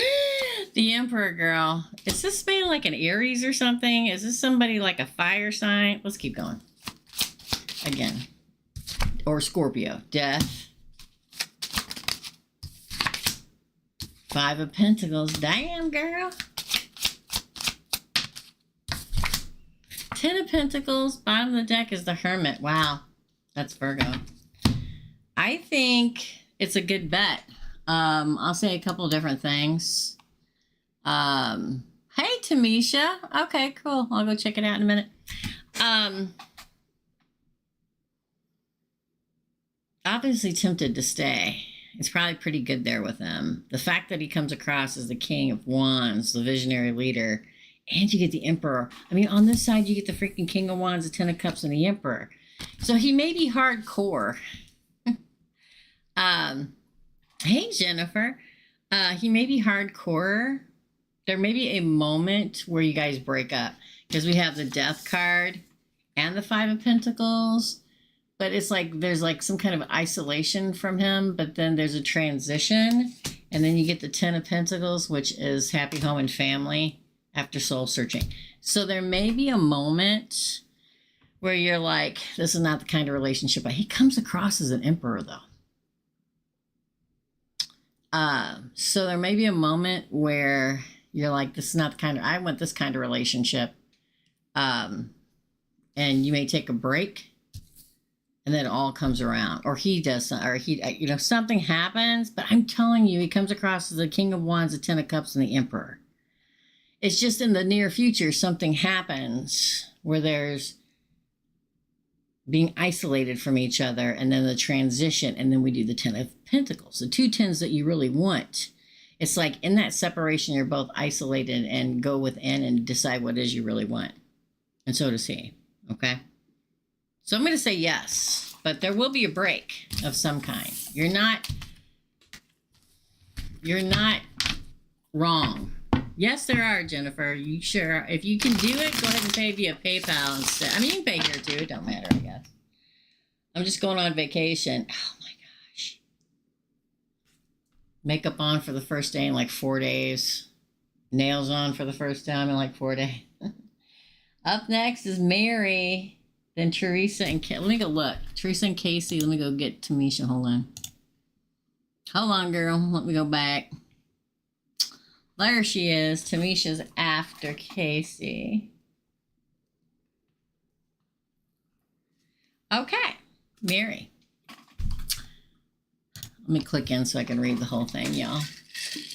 The Emperor, girl. Is this man like an Aries or something? Is this somebody like a fire sign? Let's keep going. Again. Or Scorpio. Death. Five of Pentacles. Damn, girl. Ten of Pentacles. Bottom of the deck is the Hermit. Wow. That's Virgo. I think it's a good bet. I'll say a couple different things. Hey, Tamisha. Okay, cool. I'll go check it out in a minute. Obviously tempted to stay. It's probably pretty good there with him. The fact that he comes across as the King of Wands, the visionary leader, and you get the Emperor. I mean, on this side, you get the freaking King of Wands, the Ten of Cups, and the Emperor. So he may be hardcore. Hey, Jennifer. He may be hardcore. There may be a moment where you guys break up because we have the Death card and the Five of Pentacles. But it's like there's like some kind of isolation from him, but then there's a transition. And then you get the Ten of Pentacles, which is happy home and family after soul searching. So there may be a moment where you're like, this is not the kind of relationship. But he comes across as an emperor, though. So there may be a moment where you're like, this is not the kind of, I want this kind of relationship. And you may take a break. And then it all comes around, or he does, or he, you know, something happens. But I'm telling you, he comes across as the King of Wands, the Ten of Cups, and the Emperor. It's just in the near future, something happens where there's being isolated from each other, and then the transition, and then we do the Ten of Pentacles, the two tens that you really want. It's like in that separation, you're both isolated and go within and decide what it is you really want. And so does he. Okay. So I'm going to say yes, but there will be a break of some kind. You're not wrong. Yes, there are, Jennifer. You sure are. If you can do it, go ahead and pay via PayPal instead. I mean, you can pay here too. It don't matter, I guess. I'm just going on vacation. Oh my gosh. Makeup on for the first day in like 4 days. Nails on for the first time in like 4 days. Up next is Mary. Then Teresa and let me go look. Teresa and Casey. Let me go get Tamisha. Hold on. Hold on, girl. Let me go back. There she is. Tamisha's after Casey. Okay. Mary. Let me click in so I can read the whole thing, y'all.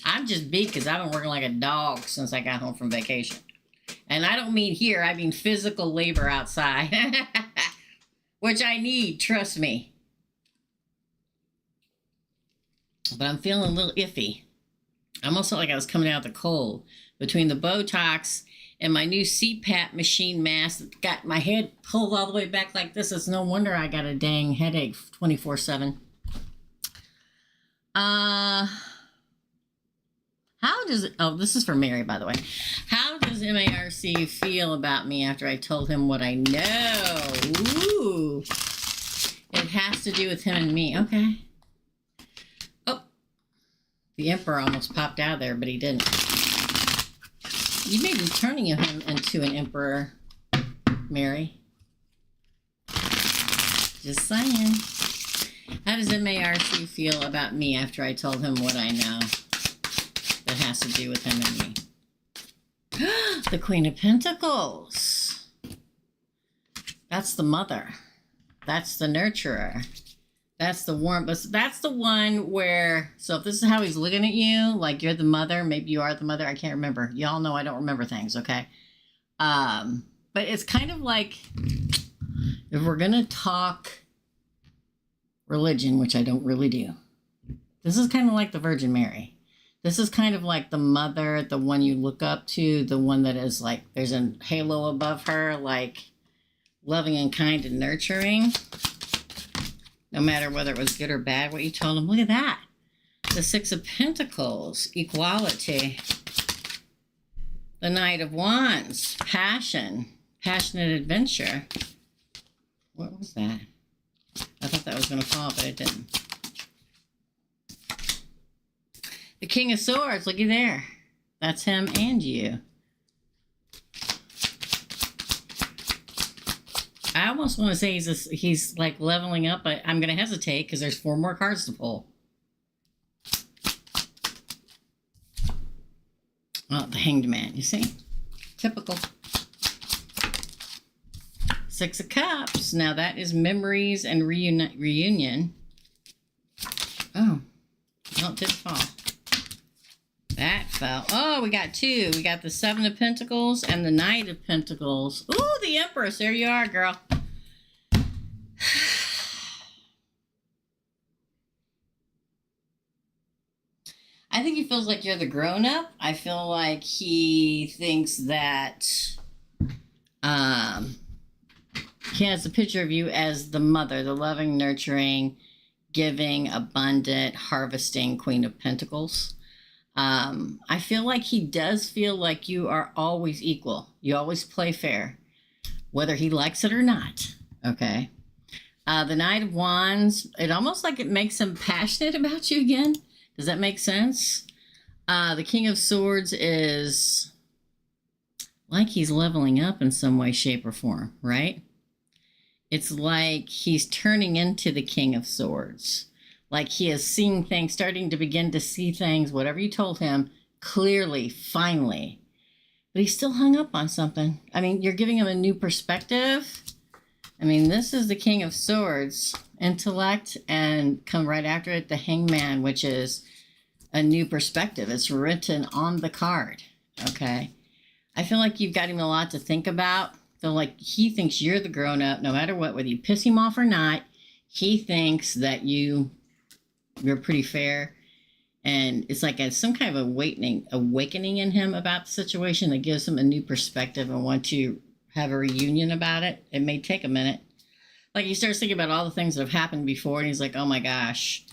I'm just beat because I've been working like a dog since I got home from vacation. And I don't mean here, I mean physical labor outside. Which I need, trust me. But I'm feeling a little iffy. I almost felt like I was coming out of the cold. Between the Botox and my new CPAP machine mask that got my head pulled all the way back like this. It's no wonder I got a dang headache 24/7. How does it, oh, this is for Mary, by the way. How does MARC feel about me after I told him what I know? Ooh. It has to do with him and me. Okay. Oh. The Emperor almost popped out of there, but he didn't. You may be turning him into an Emperor, Mary. Just saying. How does MARC feel about me after I told him what I know? That has to do with him and me. The Queen of Pentacles. That's the mother. That's the nurturer. That's the warm. That's the one where, so if this is how he's looking at you, like you're the mother, maybe you are the mother, I can't remember. Y'all know I don't remember things, okay? But it's kind of like, if we're going to talk religion, which I don't really do, This is kind of like the Virgin Mary. This is kind of like the mother, the one you look up to, the one that is like, there's a halo above her, like loving and kind and nurturing. No matter whether it was good or bad, what you told him. Look at that. The Six of Pentacles, equality. The Knight of Wands, passion, passionate adventure. What was that? I thought that was going to fall, but it didn't. The King of Swords, looky there. That's him and you. I almost want to say he's like leveling up, but I'm going to hesitate because there's 4 more cards to pull. Oh, the Hanged Man, you see? Typical. Six of Cups. Now that is memories and reunion. Oh, no, it didn't fall. That fell. Oh, we got 2. We got the Seven of Pentacles and the Knight of Pentacles. Ooh, the Empress. There you are, girl. I think he feels like you're the grown-up. I feel like he thinks that he has a picture of you as the mother, the loving, nurturing, giving, abundant, harvesting Queen of Pentacles. I feel like he does feel like you are always equal. You always play fair, whether he likes it or not. Okay. The Knight of Wands, it almost like it makes him passionate about you again. Does that make sense? The King of Swords is like he's leveling up in some way, shape, or form, right? It's like he's turning into the King of Swords. Like he is seeing things, starting to begin to see things, whatever you told him, clearly, finally. But he's still hung up on something. I mean, you're giving him a new perspective. I mean, this is the King of Swords, intellect, and come right after it, the Hangman, which is a new perspective. It's written on the card, okay? I feel like you've got him a lot to think about. I feel like he thinks you're the grown-up, no matter what, whether you piss him off or not. He thinks that you're pretty fair, and it's like some kind of awakening in him about the situation that gives him a new perspective and want to have a reunion about it. It may take a minute. Like he starts thinking about all the things that have happened before, and he's like, oh my gosh.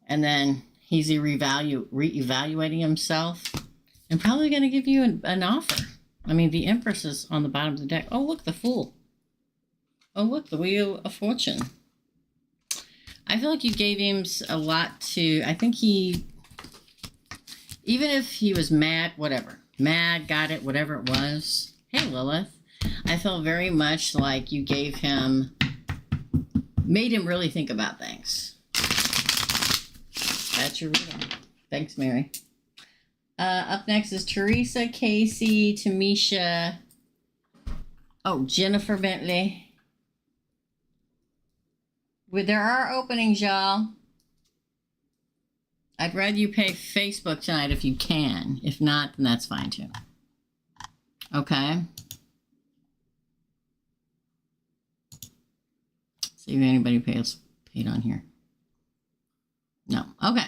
And then he's reevaluating himself and probably going to give you an offer. I mean, the Empress is on the bottom of the deck. Oh, look, the Fool. Oh, look, the Wheel of Fortune. I feel like you gave him a lot to, I think he, even if he was mad, whatever. Mad, got it, whatever it was. Hey, Lilith. I felt very much like you gave him, made him really think about things. That's your reading. Thanks, Mary. Up next is Teresa, Casey, Tamisha. Oh, Jennifer Bentley. There are openings, y'all. I'd rather you pay Facebook tonight if you can. If not, then that's fine too. Okay. See if anybody paid on here. No. Okay.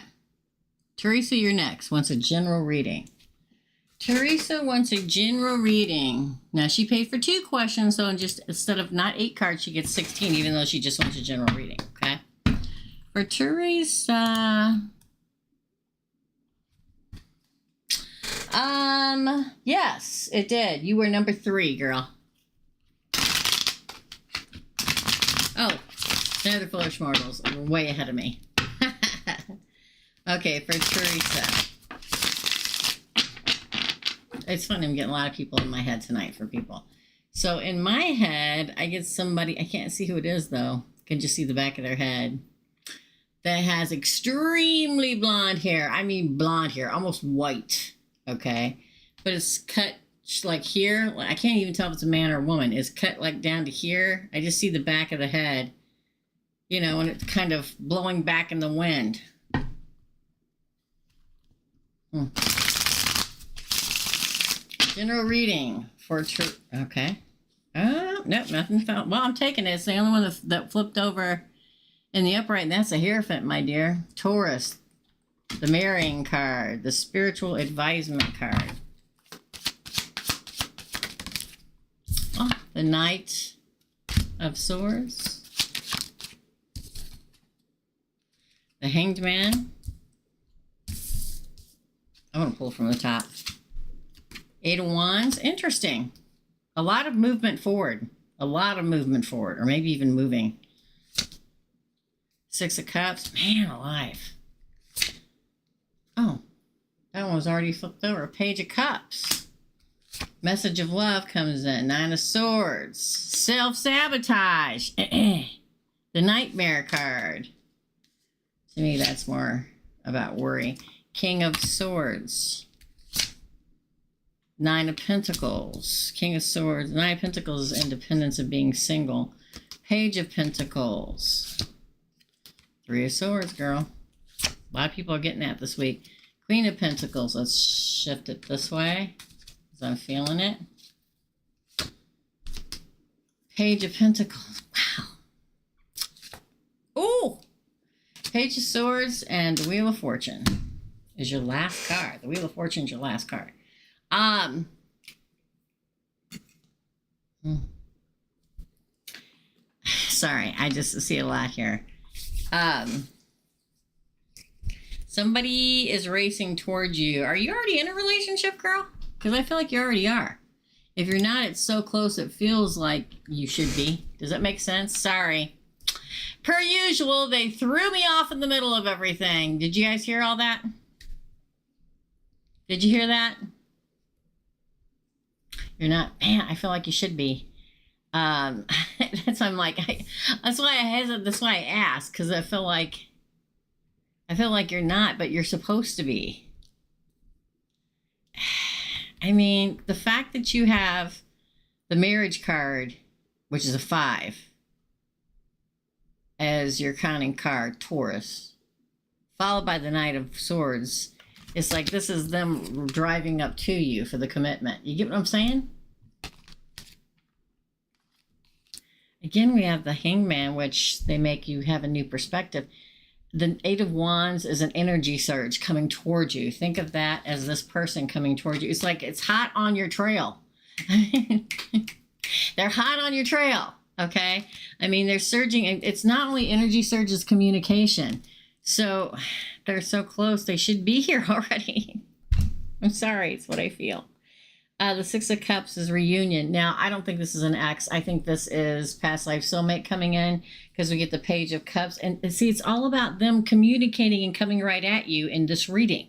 Teresa, you're next. Wants a general reading. Teresa wants a general reading. Now, she paid for 2 questions, so instead of not 8 cards, she gets 16, even though she just wants a general reading, okay? For Teresa, yes, it did. You were number 3, girl. Oh, they're foolish mortals. Way ahead of me. Okay, for Teresa. It's funny, I'm getting a lot of people in my head tonight for people. So in my head, I get somebody, I can't see who it is though. I can just see the back of their head. That has extremely blonde hair. I mean blonde hair, almost white, okay? But it's cut like here. I can't even tell if it's a man or a woman. It's cut like down to here. I just see the back of the head, you know, and it's kind of blowing back in the wind. General reading for okay. Nope, nothing found. Well, I'm taking it. It's the only one that flipped over in the upright, and that's a Hierophant, my dear. Taurus. The marrying card. The spiritual advisement card. Oh, the Knight of Swords. The Hanged Man. I want to pull from the top. Eight of Wands. Interesting. A lot of movement forward. A lot of movement forward. Or maybe even moving. Six of Cups. Man alive. Oh. That one was already flipped over. Page of Cups. Message of love comes in. Nine of Swords. Self-sabotage. The Nightmare card. To me, that's more about worry. King of Swords. Nine of Pentacles. King of Swords. Nine of Pentacles is independence of being single. Page of Pentacles. Three of Swords, girl. A lot of people are getting that this week. Queen of Pentacles. Let's shift it this way, because I'm feeling it. Page of Pentacles. Wow. Ooh! Page of Swords and the Wheel of Fortune is your last card. The Wheel of Fortune is your last card. Sorry, I just see a lot here. Somebody is racing towards you. Are you already in a relationship, girl? Because I feel like you already are. If you're not, it's so close it feels like you should be. Does that make sense? Sorry. Per usual, they threw me off in the middle of everything. Did you guys hear all that? Did you hear that? You're not. Man, I feel like you should be. That's why I'm like. That's why I hesitate. That's why I ask, because I feel like you're not, but you're supposed to be. I mean, the fact that you have the marriage card, which is a 5. As your counting card, Taurus, followed by the Knight of Swords. It's like this is them driving up to you for the commitment. You get what I'm saying? Again, we have the Hangman, which they make you have a new perspective. The Eight of Wands is an energy surge coming towards you. Think of that as this person coming towards you. It's like it's hot on your trail. They're hot on your trail. Okay, I mean, they're surging. It's not only energy surge, it's communication. So they're so close. They should be here already. I'm sorry. It's what I feel. The Six of Cups is reunion. Now, I don't think this is an ex. I think this is past life soulmate coming in, because we get the Page of Cups. And see, it's all about them communicating and coming right at you in this reading.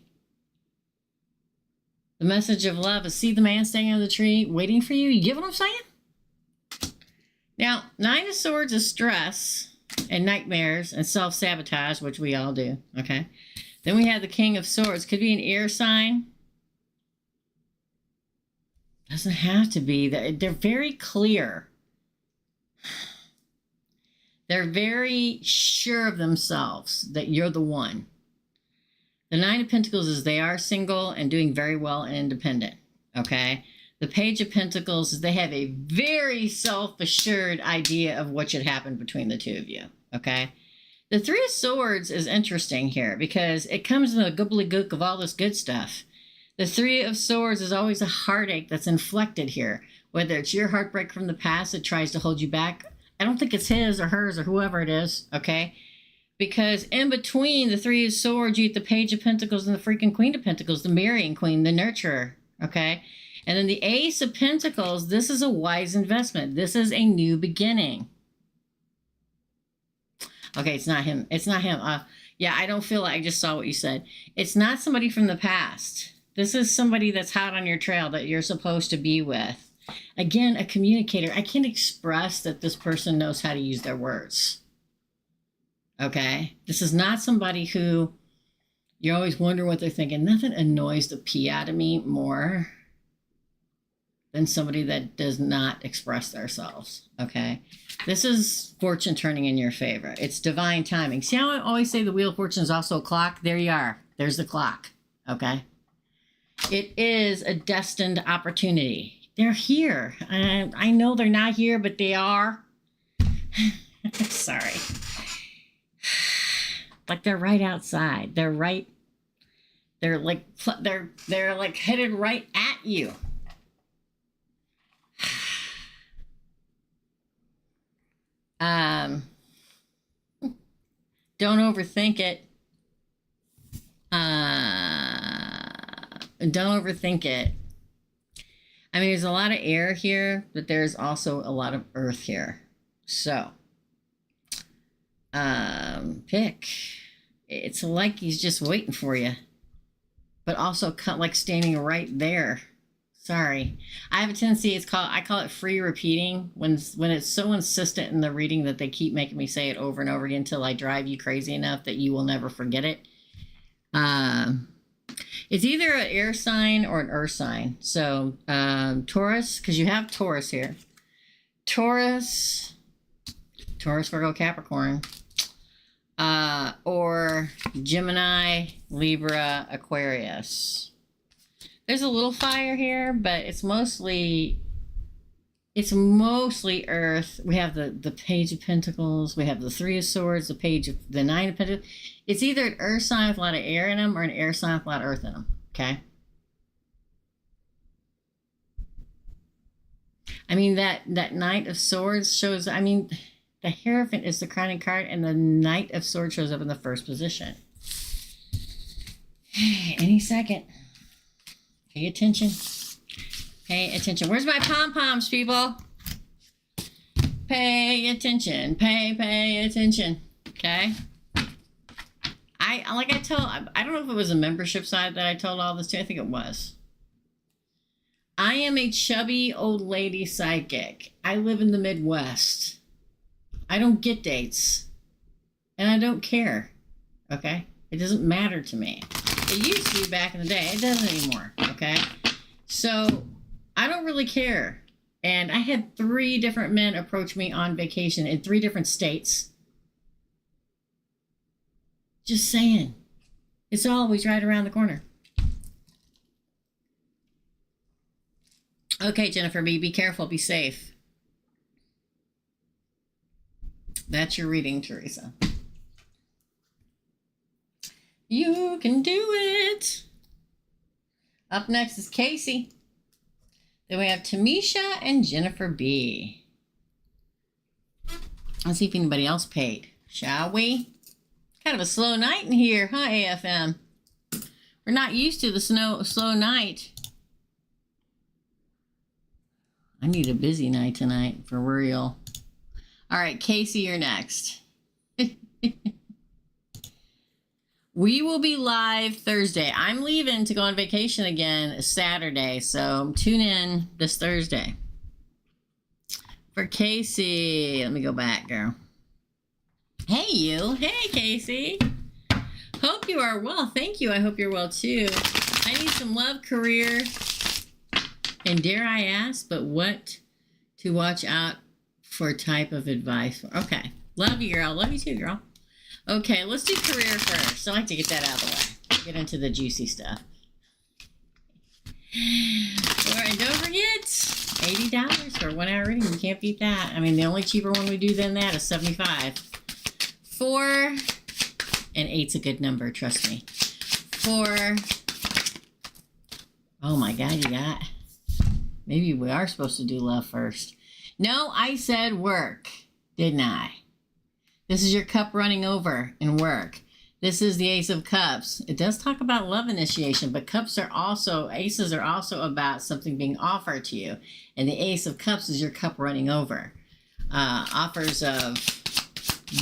The message of love is, see the man standing under the tree waiting for you. You get what I'm saying? Now, Nine of Swords is stress and nightmares and self-sabotage, which we all do, okay? Then we have the King of Swords. Could be an air sign. Doesn't have to be. They're very clear. They're very sure of themselves that you're the one. The Nine of Pentacles is they are single and doing very well and independent, okay? The Page of Pentacles is they have a very self-assured idea of what should happen between the two of you, okay? The Three of Swords is interesting here because it comes in the gobbledygook of all this good stuff. The Three of Swords is always a heartache that's inflected here, whether it's your heartbreak from the past that tries to hold you back. I don't think it's his or hers or whoever it is, okay? Because in between the Three of Swords, you get the Page of Pentacles and the freaking Queen of Pentacles, the marrying queen, the nurturer, okay? And then the Ace of Pentacles, this is a wise investment. This is a new beginning. Okay, it's not him. It's not him. Yeah, I don't feel like I just saw what you said. It's not somebody from the past. This is somebody that's hot on your trail that you're supposed to be with. Again, a communicator. I can't express that this person knows how to use their words. Okay? This is not somebody who you always wonder what they're thinking. Nothing annoys the pee out of me more than somebody that does not express themselves, okay? This is fortune turning in your favor. It's divine timing. See how I always say the Wheel of Fortune is also a clock? There you are. There's the clock, okay? It is a destined opportunity. They're here. I know they're not here, but they are. Sorry. Like they're right outside. They're right They're like headed right at you. Don't overthink it. Don't overthink it. I mean, there's a lot of air here, but there's also a lot of earth here. So, pick. It's like he's just waiting for you, but also like standing right there. Sorry, I have a tendency. I call it free repeating when it's so insistent in the reading that they keep making me say it over and over again until I drive you crazy enough that you will never forget it. It's either an air sign or an earth sign. So Taurus, because you have Taurus here. Taurus, Virgo, Capricorn. Or Gemini, Libra, Aquarius. There's a little fire here, but it's mostly earth. We have the Page of Pentacles. We have the Three of Swords, the Nine of Pentacles. It's either an earth sign with a lot of air in them or an air sign with a lot of earth in them. Okay. I mean, that Knight of Swords shows, I mean, the Hierophant is the crowning card, and the Knight of Swords shows up in the first position. Any second. Pay attention. Pay attention. Where's my pom-poms, people? Pay attention. Pay attention. Okay? I don't know if it was a membership side that I told all this to. I think it was. I am a chubby old lady psychic. I live in the Midwest. I don't get dates. And I don't care. Okay? It doesn't matter to me. It used to back in the day. It doesn't anymore. Okay? So, I don't really care. And I had 3 different men approach me on vacation in 3 different states. Just saying. It's always right around the corner. Okay, Jennifer B. Be careful. Be safe. That's your reading, Teresa. You can do it. Up next is Casey. Then we have Tamisha and Jennifer B. Let's see if anybody else paid. Shall we? Kind of a slow night in here, huh, AFM? We're not used to the slow night. I need a busy night tonight, for real. All right, Casey, you're next. We will be live Thursday. I'm leaving to go on vacation again Saturday, so tune in this Thursday. For Casey, let me go back, girl. Hey, you. Hey, Casey. Hope you are well. Thank you. I hope you're well, too. I need some love, career, and dare I ask, but what to watch out for type of advice. Okay. Love you, girl. Love you, too, girl. Okay, let's do career first. I like to get that out of the way. Get into the juicy stuff. All right, don't forget, $80 for a 1-hour reading. You can't beat that. I mean, the only cheaper one we do than that is $75. 4 and 8's a good number, trust me. 4. Oh my God, you got. Maybe we are supposed to do love first. No, I said work, didn't I? This is your cup running over in work. This is the Ace of Cups. It does talk about love initiation, but aces are also about something being offered to you. And the Ace of Cups is your cup running over. Offers of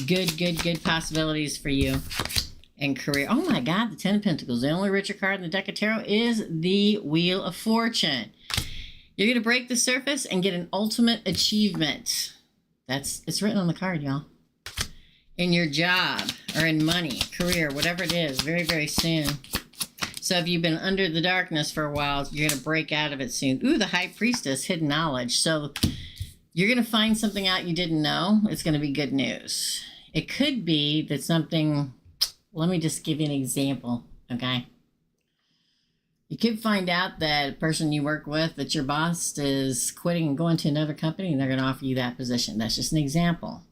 good possibilities for you in career. Oh my God, the 10 of Pentacles. The only richer card in the deck of tarot is the Wheel of Fortune. You're going to break the surface and get an ultimate achievement. It's written on the card, y'all. In your job or in money, career, whatever it is, very, very soon. So if you've been under the darkness for a while, you're going to break out of it soon. Ooh, the High Priestess, hidden knowledge. So you're going to find something out you didn't know. It's going to be good news. It could be that something, let me just give you an example, okay? You could find out that a person you work with, that your boss is quitting and going to another company, and they're going to offer you that position. That's just an example.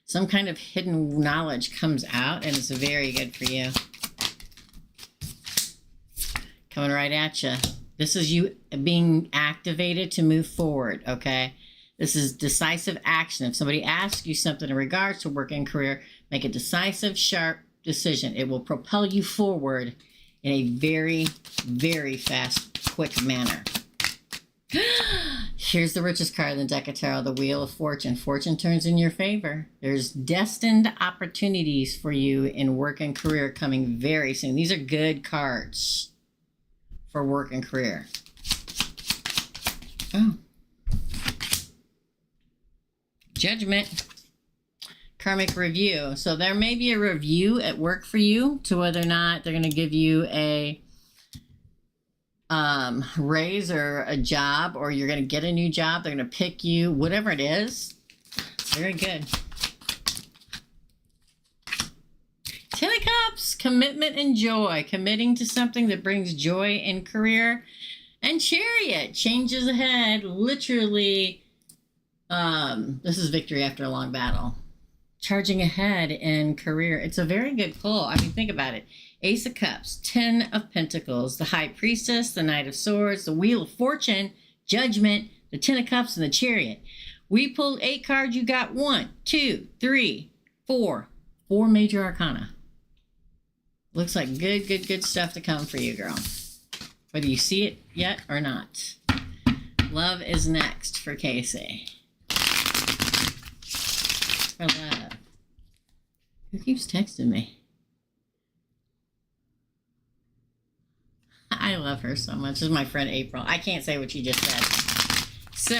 Some kind of hidden knowledge comes out, and it's very good for you. coming right at you. This is you being activated to move forward, okay? This is decisive action. If somebody asks you something in regards to work and career, make a decisive, sharp decision. It will propel you forward in a very, very fast, quick manner. Here's the richest card in the deck of tarot, the Wheel of Fortune. Fortune turns in your favor. There's destined opportunities for you in work and career coming very soon. These are good cards for work and career. Oh. Judgment. Karmic review. So there may be a review at work for you to whether or not they're going to give you a raise or a job, or you're going to get a new job. They're going to pick you, whatever it is. Very good. Ten of Cups, commitment and joy. Committing to something that brings joy in career. And Chariot, changes ahead. Literally, this is victory after a long battle. Charging ahead in career. It's a very good pull. I mean, think about it. Ace of Cups, 10 of Pentacles, the High Priestess, the Knight of Swords, the Wheel of Fortune, Judgment, the 10 of Cups, and the Chariot. We pulled 8 cards. You got 1, 2, 3, 4. 4 major arcana. Looks like good stuff to come for you, girl. Whether you see it yet or not. Love is next for Casey. For love. Who keeps texting me? I love her so much. This is my friend April. I can't say what she just said. So,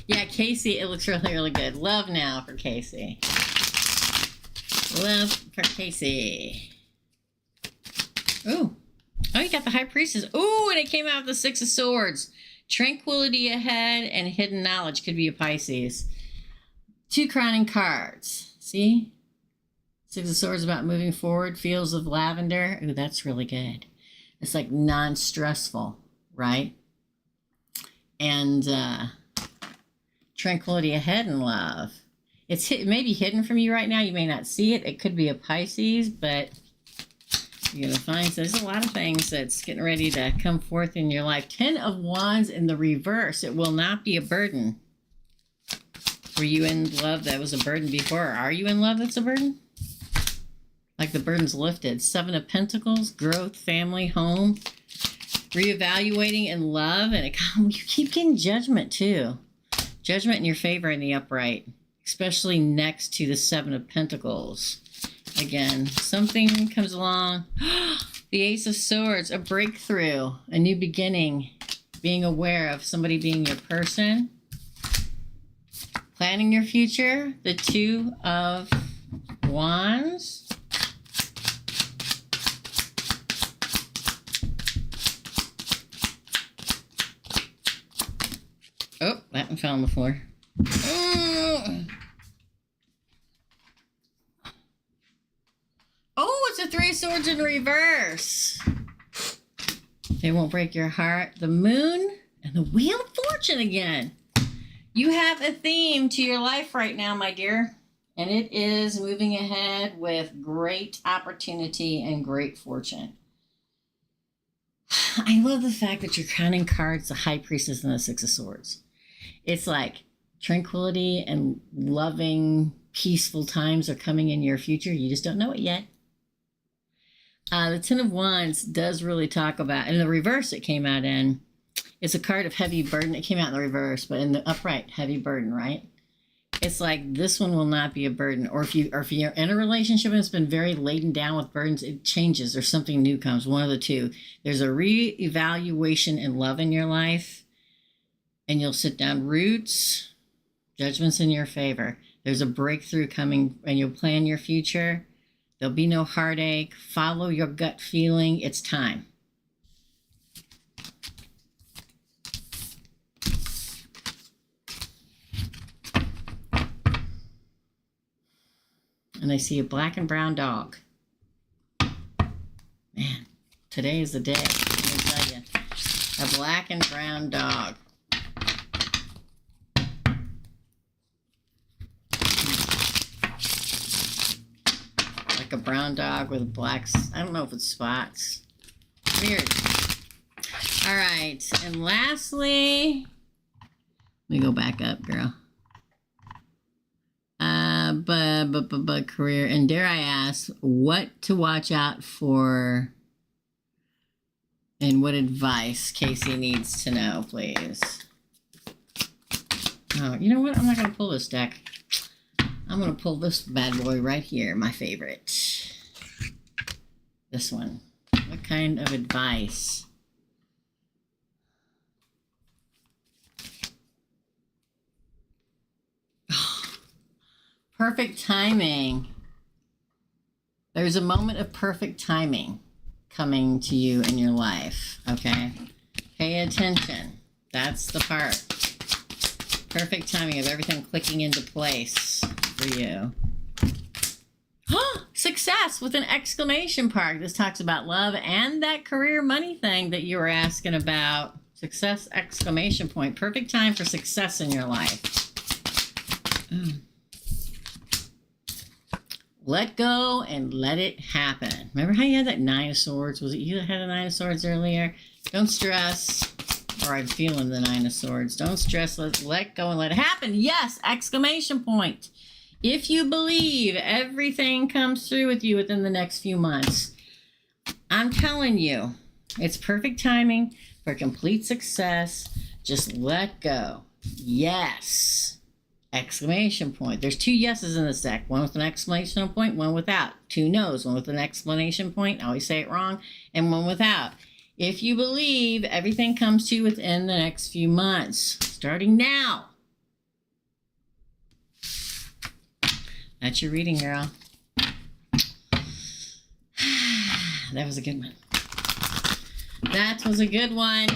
yeah, Casey, it looks really, really good. Love now for Casey. Love for Casey. Ooh. Oh, you got the High Priestess. Ooh, and it came out with the 6 of Swords. Tranquility ahead and hidden knowledge. Could be a Pisces. 2 crowning cards. See? 6 of Swords about moving forward. Fields of lavender. Ooh, that's really good. It's like non-stressful, right? And tranquility ahead in love. It may be hidden from you right now. You may not see it. It could be a Pisces, but you're going to find there's a lot of things that's getting ready to come forth in your life. 10 of Wands in the reverse. It will not be a burden. Were you in love that was a burden before? Are you in love that's a burden? Like the burden's lifted. 7 of Pentacles, growth, family, home, reevaluating in love. And you keep getting Judgment too. Judgment in your favor in the upright, especially next to the 7 of Pentacles. Again, something comes along. The Ace of Swords, a breakthrough, a new beginning, being aware of somebody being your person. Planning your future, the 2 of Wands. Oh, that one fell on the floor. Oh, it's a 3 of Swords in reverse. They won't break your heart. The Moon and the Wheel of Fortune again. You have a theme to your life right now, my dear. And it is moving ahead with great opportunity and great fortune. I love the fact that you're counting cards, the High Priestess and the 6 of Swords. It's like tranquility and loving, peaceful times are coming in your future. You just don't know it yet. The 10 of Wands does really talk about, in the reverse it came out in, it's a card of heavy burden. It came out in the reverse, but in the upright, heavy burden, right? It's like this one will not be a burden. Or if you're in a relationship and it's been very laden down with burdens, it changes or something new comes. One of the two. There's a re-evaluation in love in your life. And you'll sit down. Roots, Judgment's in your favor. There's a breakthrough coming and you'll plan your future. There'll be no heartache. Follow your gut feeling. It's time. And I see a black and brown dog. Man, today is the day. Let me tell you. A black and brown dog. Like a brown dog with black, I don't know if it's spots. Weird. All right. And lastly, let me go back up, girl. Career. And dare I ask, what to watch out for and what advice Casey needs to know, please? Oh, you know what? I'm not going to pull this deck. I'm going to pull this bad boy right here, my favorite. This one. What kind of advice? Perfect timing. There's a moment of perfect timing coming to you in your life, okay? Pay attention. That's the part. Perfect timing of everything clicking into place for you. Success with an exclamation mark. This talks about love and that career money thing that you were asking about. Success, exclamation point. Perfect time for success in your life. Let go and let it happen. Remember how you had that Nine of Swords? Was it you that had a Nine of Swords earlier? Don't stress. Or I'm feeling the Nine of Swords. Don't stress. Let go and let it happen. Yes! Exclamation point. If you believe everything comes through with you within the next few months, I'm telling you, it's perfect timing for complete success. Just let go. Yes. Exclamation point. There's two yeses in this deck. One with an exclamation point, one without. Two no's, one with an exclamation point. I always say it wrong. And one without. If you believe, everything comes to you within the next few months. Starting now. That's your reading, girl. That was a good one. That was a good one.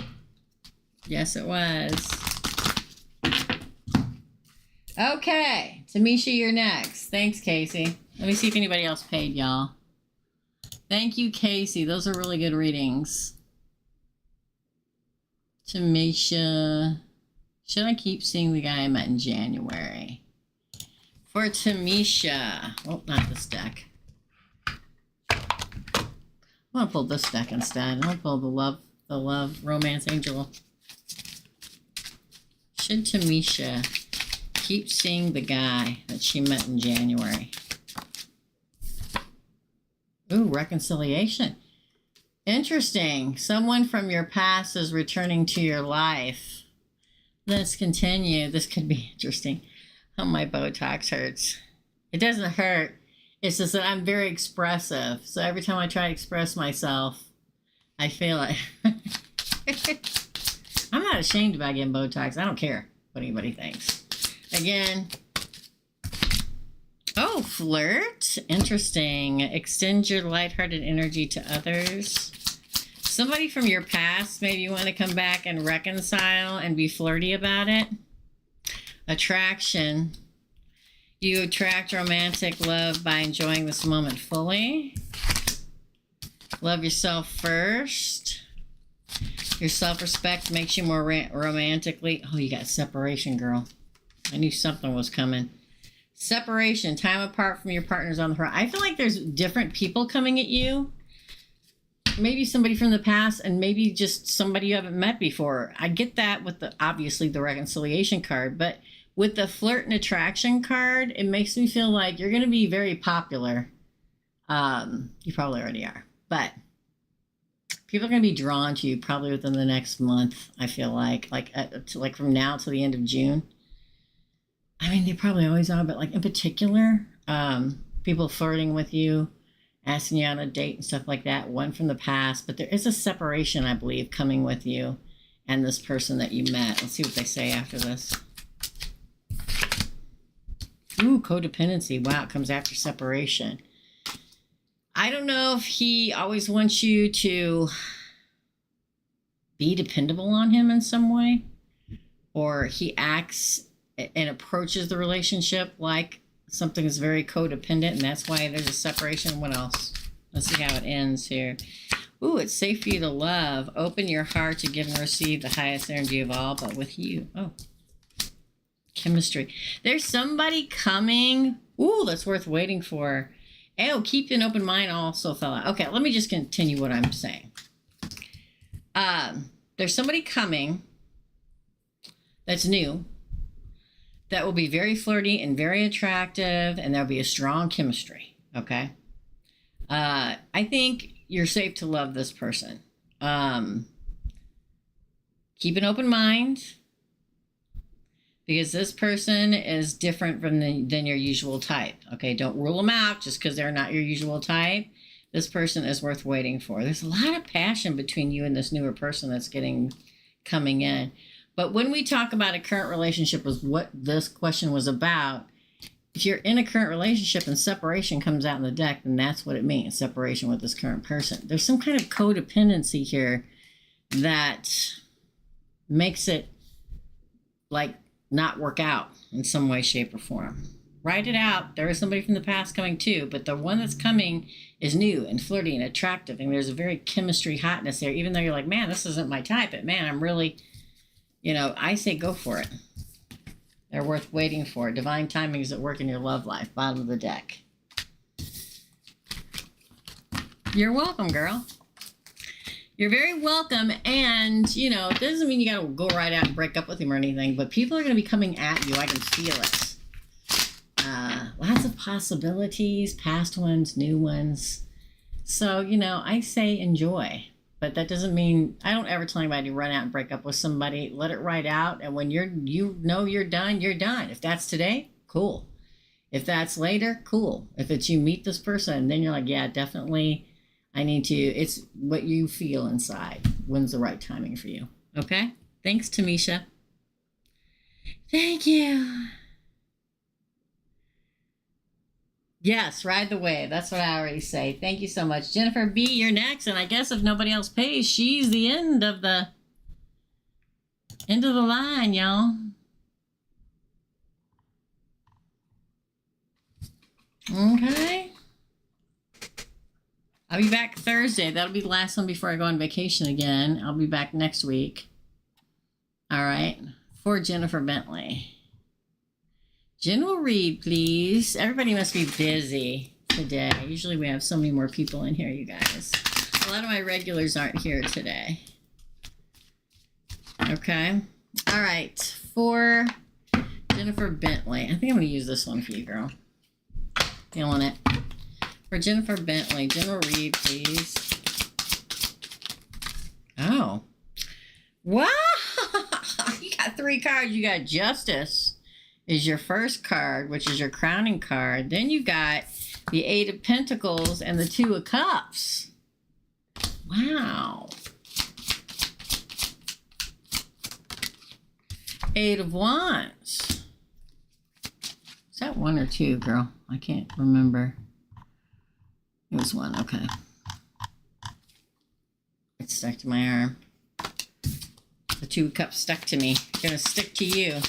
Yes, it was. Okay, Tamisha, you're next. Thanks, Casey. Let me see if anybody else paid, y'all. Thank you, Casey. Those are really good readings. Tamisha. Should I keep seeing the guy I met in January? For Tamisha. Oh, not this deck. I'm going to pull this deck instead. I'm going to pull the love romance angel. Should Tamisha keep seeing the guy that she met in January? Ooh, reconciliation. Interesting. Someone from your past is returning to your life. Let's continue. This could be interesting. Oh, my Botox hurts. It doesn't hurt. It's just that I'm very expressive. So every time I try to express myself, I feel it. I'm not ashamed about getting Botox. I don't care what anybody thinks. Again, oh, flirt. Interesting. Extend your lighthearted energy to others. Somebody from your past, maybe you want to come back and reconcile and be flirty about it. Attraction. You attract romantic love by enjoying this moment fully. Love yourself first. Your self-respect makes you more romantically. Oh, you got separation, girl. I knew something was coming. Separation, time apart from your partners on the horizon. I feel like there's different people coming at you. Maybe somebody from the past and maybe just somebody you haven't met before. I get that with obviously the reconciliation card, but with the flirt and attraction card, it makes me feel like you're going to be very popular. You probably already are, but people are going to be drawn to you probably within the next month. I feel like from now to the end of June. I mean, they probably always are, but like in particular, people flirting with you, asking you on a date and stuff like that, one from the past, but there is a separation, I believe, coming with you and this person that you met. Let's see what they say after this. Ooh, codependency. Wow, it comes after separation. I don't know if he always wants you to be dependable on him in some way, or he acts and approaches the relationship like something is very codependent, and that's why there's a separation. What else? Let's see how it ends here. Ooh, it's safe for you to love. Open your heart to give and receive the highest energy of all, but with you. Oh, chemistry. There's somebody coming. Ooh, that's worth waiting for. Oh, keep an open mind also fell out. Okay, let me just continue what I'm saying. There's somebody coming that's new that will be very flirty and very attractive, and there'll be a strong chemistry. Okay. I think you're safe to love this person. Keep an open mind, because this person is different than your usual type. Okay, don't rule them out just because they're not your usual type. This person is worth waiting for. There's a lot of passion between you and this newer person that's coming in. But when we talk about a current relationship, was what this question was about. If you're in a current relationship and separation comes out in the deck, then that's what it means, separation with this current person. There's some kind of codependency here that makes it like not work out in some way, shape, or form. Write it out. There is somebody from the past coming too, but the one that's coming is new and flirty and attractive, and there's a very chemistry hotness there, even though you're like, man, this isn't my type, but man, I'm really, I say go for it. They're worth waiting for. Divine timing is at work in your love life. Bottom of the deck. You're welcome, girl. You're very welcome. And, it doesn't mean you got to go right out and break up with him or anything, but people are going to be coming at you. I can feel it. Lots of possibilities, past ones, new ones. So, I say enjoy. But that doesn't mean, I don't ever tell anybody to run out and break up with somebody. Let it ride out. And when you're done, you're done. If that's today, cool. If that's later, cool. If it's you meet this person, then you're like, yeah, definitely, it's what you feel inside. When's the right timing for you? Okay? Thanks, Tamisha. Thank you. Yes, ride the wave. That's what I already say. Thank you so much. Jennifer B., you're next. And I guess if nobody else pays, she's the end of the line, y'all. Okay. I'll be back Thursday. That'll be the last one before I go on vacation again. I'll be back next week. All right. For Jennifer Bentley. General read, please. Everybody must be busy today. Usually we have so many more people in here, you guys. A lot of my regulars aren't here today. Okay. All right. For Jennifer Bentley. I think I'm going to use this one for you, girl. Feeling it. For Jennifer Bentley. General read, please. Oh. Wow. You got 3 cards. You got Justice. Is your first card, which is your crowning card. Then you got the 8 of Pentacles and the 2 of Cups. Wow. 8 of Wands. Is that 1 or 2, girl? I can't remember. It was 1, okay. It stuck to my arm. The 2 of Cups stuck to me. Gonna stick to you.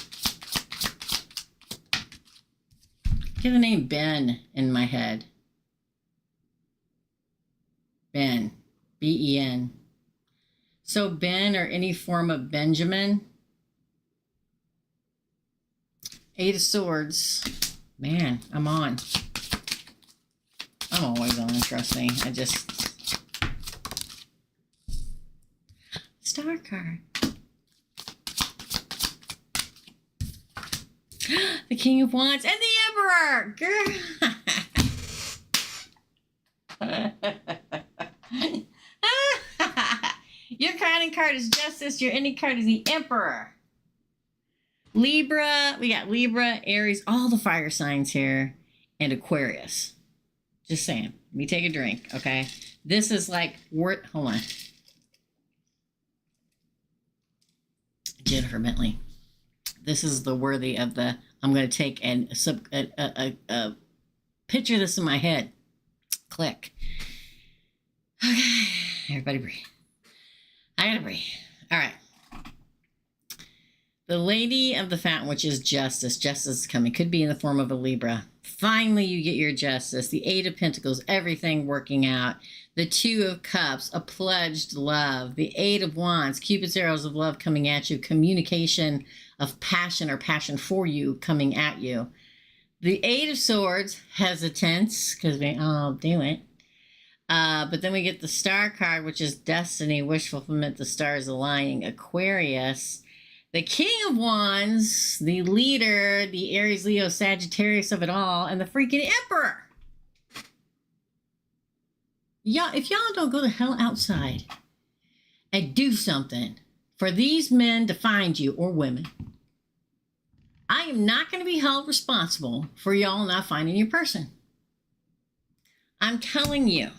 Get the name Ben in my head. Ben. B-E-N. So Ben, or any form of Benjamin. 8 of Swords. Man, I'm on. I'm always on, trust me. Star card. The King of Wands and the Emperor. Girl. Your crowning card is Justice. Your ending card is the Emperor. Libra. We got Libra, Aries, all the fire signs here, and Aquarius. Just saying. Let me take a drink, okay? This is like, hold on. Jennifer Bentley. This is the worthy of the, I'm going to take a picture of this in my head. Click. Okay. Everybody breathe. I got to breathe. All right. The Lady of the Fountain, which is Justice. Justice is coming. Could be in the form of a Libra. Finally, you get your justice. The 8 of Pentacles, everything working out. The 2 of Cups, a pledged love. The 8 of Wands, Cupid's arrows of love coming at you. Communication of passion or passion for you coming at you. The 8 of Swords, hesitance, because we all do it. But then we get the star card, which is destiny, wish fulfillment, the stars aligning, Aquarius, the King of Wands, the leader, the Aries, Leo, Sagittarius of it all, and the freaking Emperor. Y'all, if y'all don't go the hell outside and do something for these men to find you, or women, I am not going to be held responsible for y'all not finding your person. I'm telling you.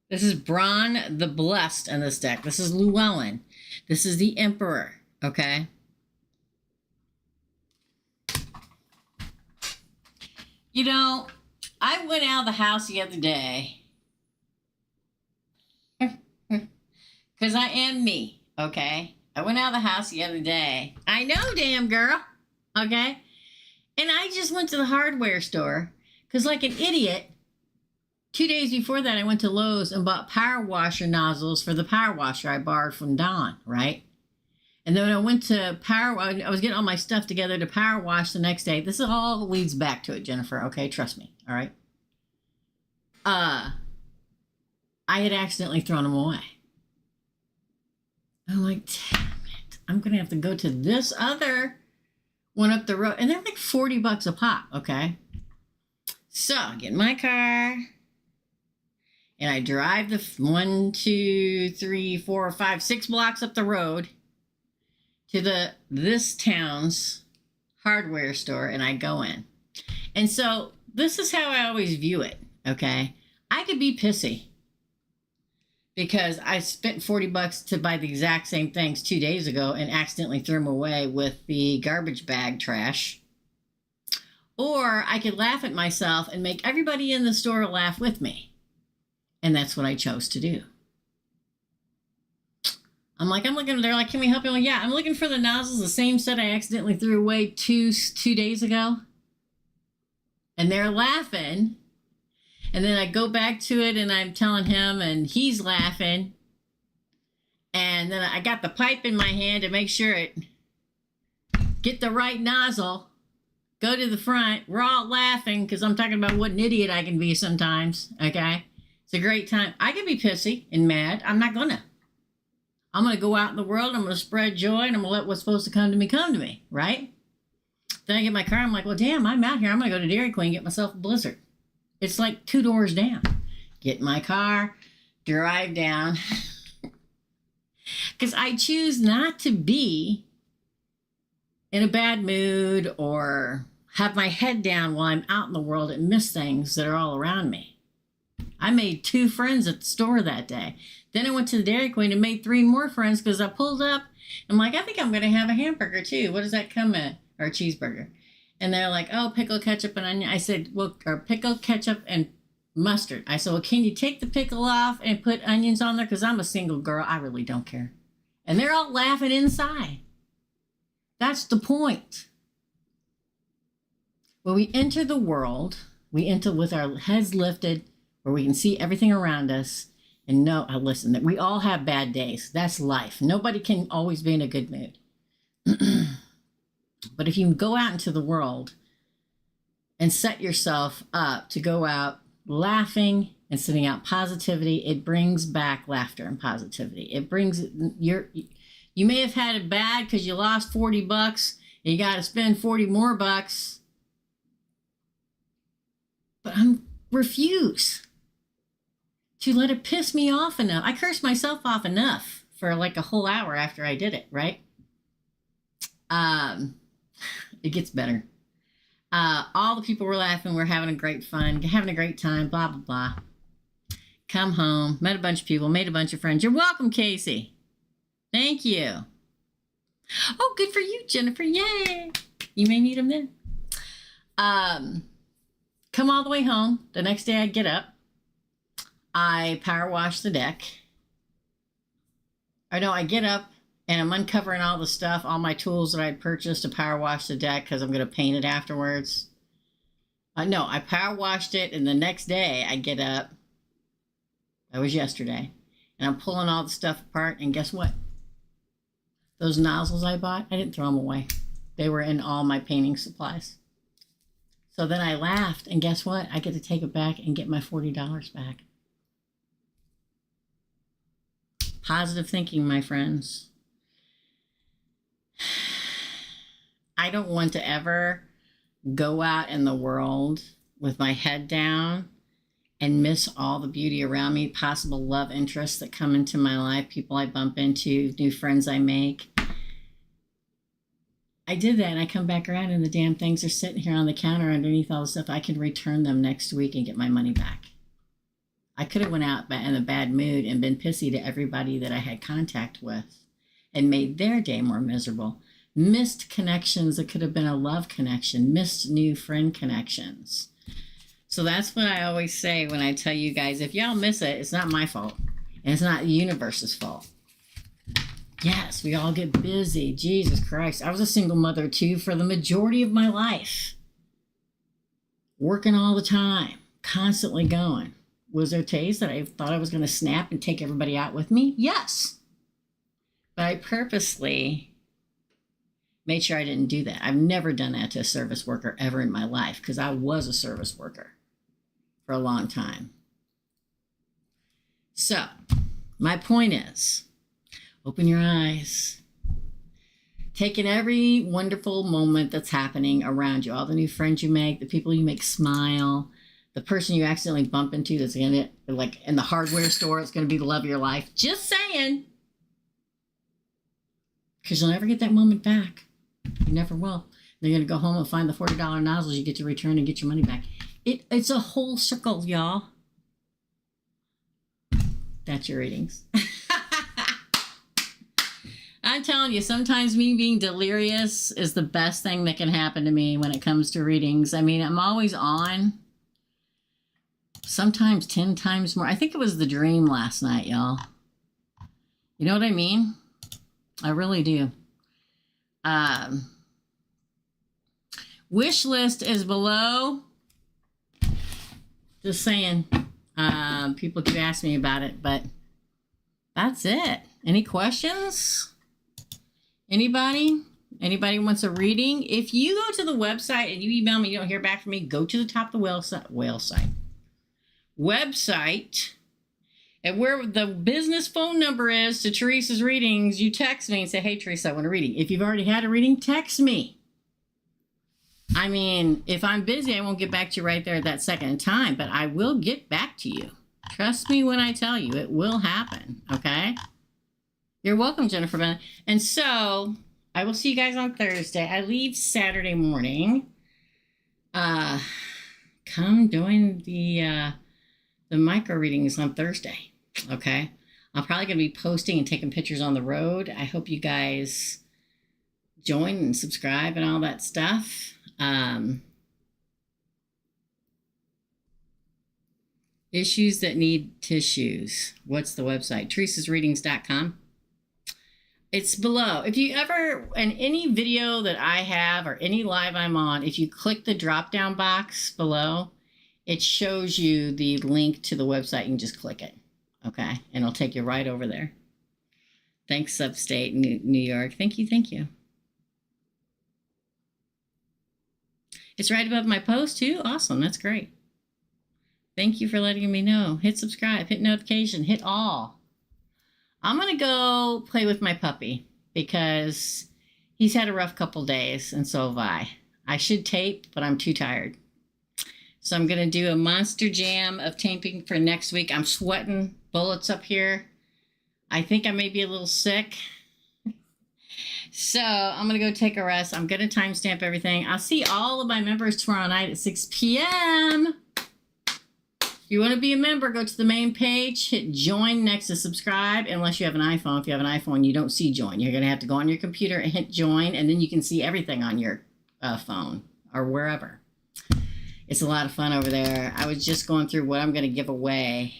This is Braun the Blessed in this deck. This is Llewellyn. This is the Emperor, okay? You know, I went out of the house the other day because I am me, okay? I went out of the house the other day. I know, damn girl, okay? And I just went to the hardware store because, like an idiot, 2 days before that, I went to Lowe's and bought power washer nozzles for the power washer I borrowed from Dawn, right? And then when I went to I was getting all my stuff together to power wash the next day. This all leads back to it, Jennifer, okay? Trust me, all right? I had accidentally thrown them away. I'm like, damn it. I'm going to have to go to this other one up the road. And they're like $40 a pop, okay? So I get in my car. And I drive the 1, 2, 3, 4, 5, 6 blocks up the road to this town's hardware store, and I go in. And so this is how I always view it, okay? I could be pissy because I spent $40 to buy the exact same things 2 days ago and accidentally threw them away with the garbage bag trash. Or I could laugh at myself and make everybody in the store laugh with me. And that's what I chose to do. I'm looking, they're like, can we help you? I'm like, yeah, I'm looking for the nozzles, the same set I accidentally threw away two days ago. And they're laughing. And then I go back to it and I'm telling him and he's laughing. And then I got the pipe in my hand to make sure get the right nozzle. Go to the front. We're all laughing because I'm talking about what an idiot I can be sometimes, okay? It's a great time. I can be pissy and mad. I'm not gonna. I'm gonna go out in the world. I'm gonna spread joy, and I'm gonna let what's supposed to come to me, right? Then I get my car. I'm like, well, damn, I'm out here. I'm gonna go to Dairy Queen and get myself a Blizzard. It's like 2 doors down. Get in my car, drive down, because I choose not to be in a bad mood or have my head down while I'm out in the world and miss things that are all around me. I made 2 friends at the store that day. Then I went to the Dairy Queen and made 3 more friends because I pulled up. I'm like, I think I'm going to have a hamburger too. What does that come in? Or a cheeseburger. And they're like, oh, pickle, ketchup, and onion. I said, well, or pickle, ketchup, and mustard. I said, well, can you take the pickle off and put onions on there? Because I'm a single girl. I really don't care. And they're all laughing inside. That's the point. When we enter the world, we enter with our heads lifted, where we can see everything around us and know, listen, that we all have bad days. That's life. Nobody can always be in a good mood. But if you can go out into the world and set yourself up to go out laughing and sending out positivity, it brings back laughter and positivity. It brings you may have had it bad because you lost $40 and you got to spend 40 more bucks. But I refuse to let it piss me off enough. I cursed myself off enough for like a whole hour after I did it, right? It gets better. All the people were laughing. We're having a great fun, having a great time, blah, blah, blah. Come home, met a bunch of people, made a bunch of friends. You're welcome, Casey. Thank you. Oh, good for you, Jennifer. Yay. You may meet him then. Come all the way home. The next day I get up. I power wash the deck. Or no, I get up and I'm uncovering all the stuff, all my tools that I had purchased to power wash the deck because I'm going to paint it afterwards. No, I power washed it, and the next day I get up. That was yesterday. And I'm pulling all the stuff apart, and guess what? Those nozzles I bought, I didn't throw them away. They were in all my painting supplies. So then I laughed, and guess what? I get to take it back and get my $40 back. Positive thinking, my friends. I don't want to ever go out in the world with my head down and miss all the beauty around me, possible love interests that come into my life, people I bump into, new friends I make. I did that, and I come back around, and the damn things are sitting here on the counter underneath all the stuff. I can return them next week and get my money back. I could have went out in a bad mood and been pissy to everybody that I had contact with and made their day more miserable. Missed connections that could have been a love connection. Missed new friend connections. So that's what I always say when I tell you guys, if y'all miss it, it's not my fault. And it's not the universe's fault. Yes, we all get busy. Jesus Christ. I was a single mother too for the majority of my life. Working all the time. Constantly going. Was there days that I thought I was going to snap and take everybody out with me? Yes. But I purposely made sure I didn't do that. I've never done that to a service worker ever in my life because I was a service worker for a long time. So, my point is, open your eyes. Take in every wonderful moment that's happening around you. All the new friends you make, the people you make smile, the person you accidentally bump into that's in it, like in the hardware store, it's going to be the love of your life. Just saying. Because you'll never get that moment back. You never will. They're going to go home and find the $40 nozzles you get to return and get your money back. It's a whole circle, y'all. That's your readings. I'm telling you, sometimes me being delirious is the best thing that can happen to me when it comes to readings. I mean, I'm always on. Sometimes 10 times more. I think it was the dream last night, y'all. You know what I mean? I really do. Wish list is below. Just saying. People keep asking me about it, but that's it. Any questions? Anybody? Anybody wants a reading? If you go to the website and you email me, you don't hear back from me, go to the top of the website, and where the business phone number is to Teresa's readings, you text me and say, hey, Teresa, I want a reading. If you've already had a reading, text me. I mean, if I'm busy, I won't get back to you right there at that second time, but I will get back to you. Trust me when I tell you, it will happen, okay? You're welcome, Jennifer Bennett. And so, I will see you guys on Thursday. I leave Saturday morning. Come join the micro readings on Thursday, okay? I'm probably going to be posting and taking pictures on the road. I hope you guys join and subscribe and all that stuff. Issues that need tissues. What's the website? TeresaSreadings.com. It's below. If you ever, in any video that I have or any live I'm on, if you click the drop-down box below, it shows you the link to the website. You can just click it, okay? And it'll take you right over there. Thanks, Upstate New York. Thank you, thank you. It's right above my post, too. Awesome, that's great. Thank you for letting me know. Hit subscribe, hit notification, hit all. I'm going to go play with my puppy because he's had a rough couple days, and so have I. I should tape, but I'm too tired. So I'm going to do a monster jam of taping for next week. I'm sweating bullets up here. I think I may be a little sick. So I'm going to go take a rest. I'm going to timestamp everything. I'll see all of my members tomorrow night at 6 p.m. If you want to be a member, go to the main page, hit join next to subscribe, unless you have an iPhone. If you have an iPhone, you don't see join. You're going to have to go on your computer and hit join, and then you can see everything on your phone or wherever. It's a lot of fun over there. I was just going through what I'm going to give away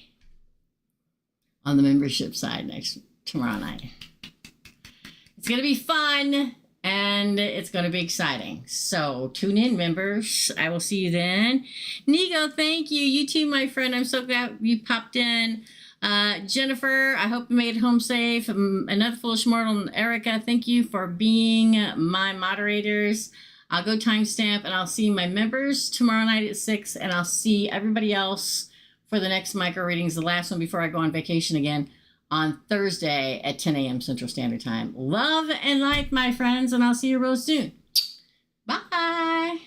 on the membership side tomorrow night. It's going to be fun, and it's going to be exciting. So tune in, members. I will see you then. Nigo, thank you. You too, my friend. I'm so glad you popped in. Jennifer, I hope you made it home safe. Another Foolish Mortal, and Erica, thank you for being my moderators. I'll go timestamp, and I'll see my members tomorrow night at 6, and I'll see everybody else for the next micro readings, the last one before I go on vacation again, on Thursday at 10 a.m. Central Standard Time. Love and light, my friends, and I'll see you real soon. Bye.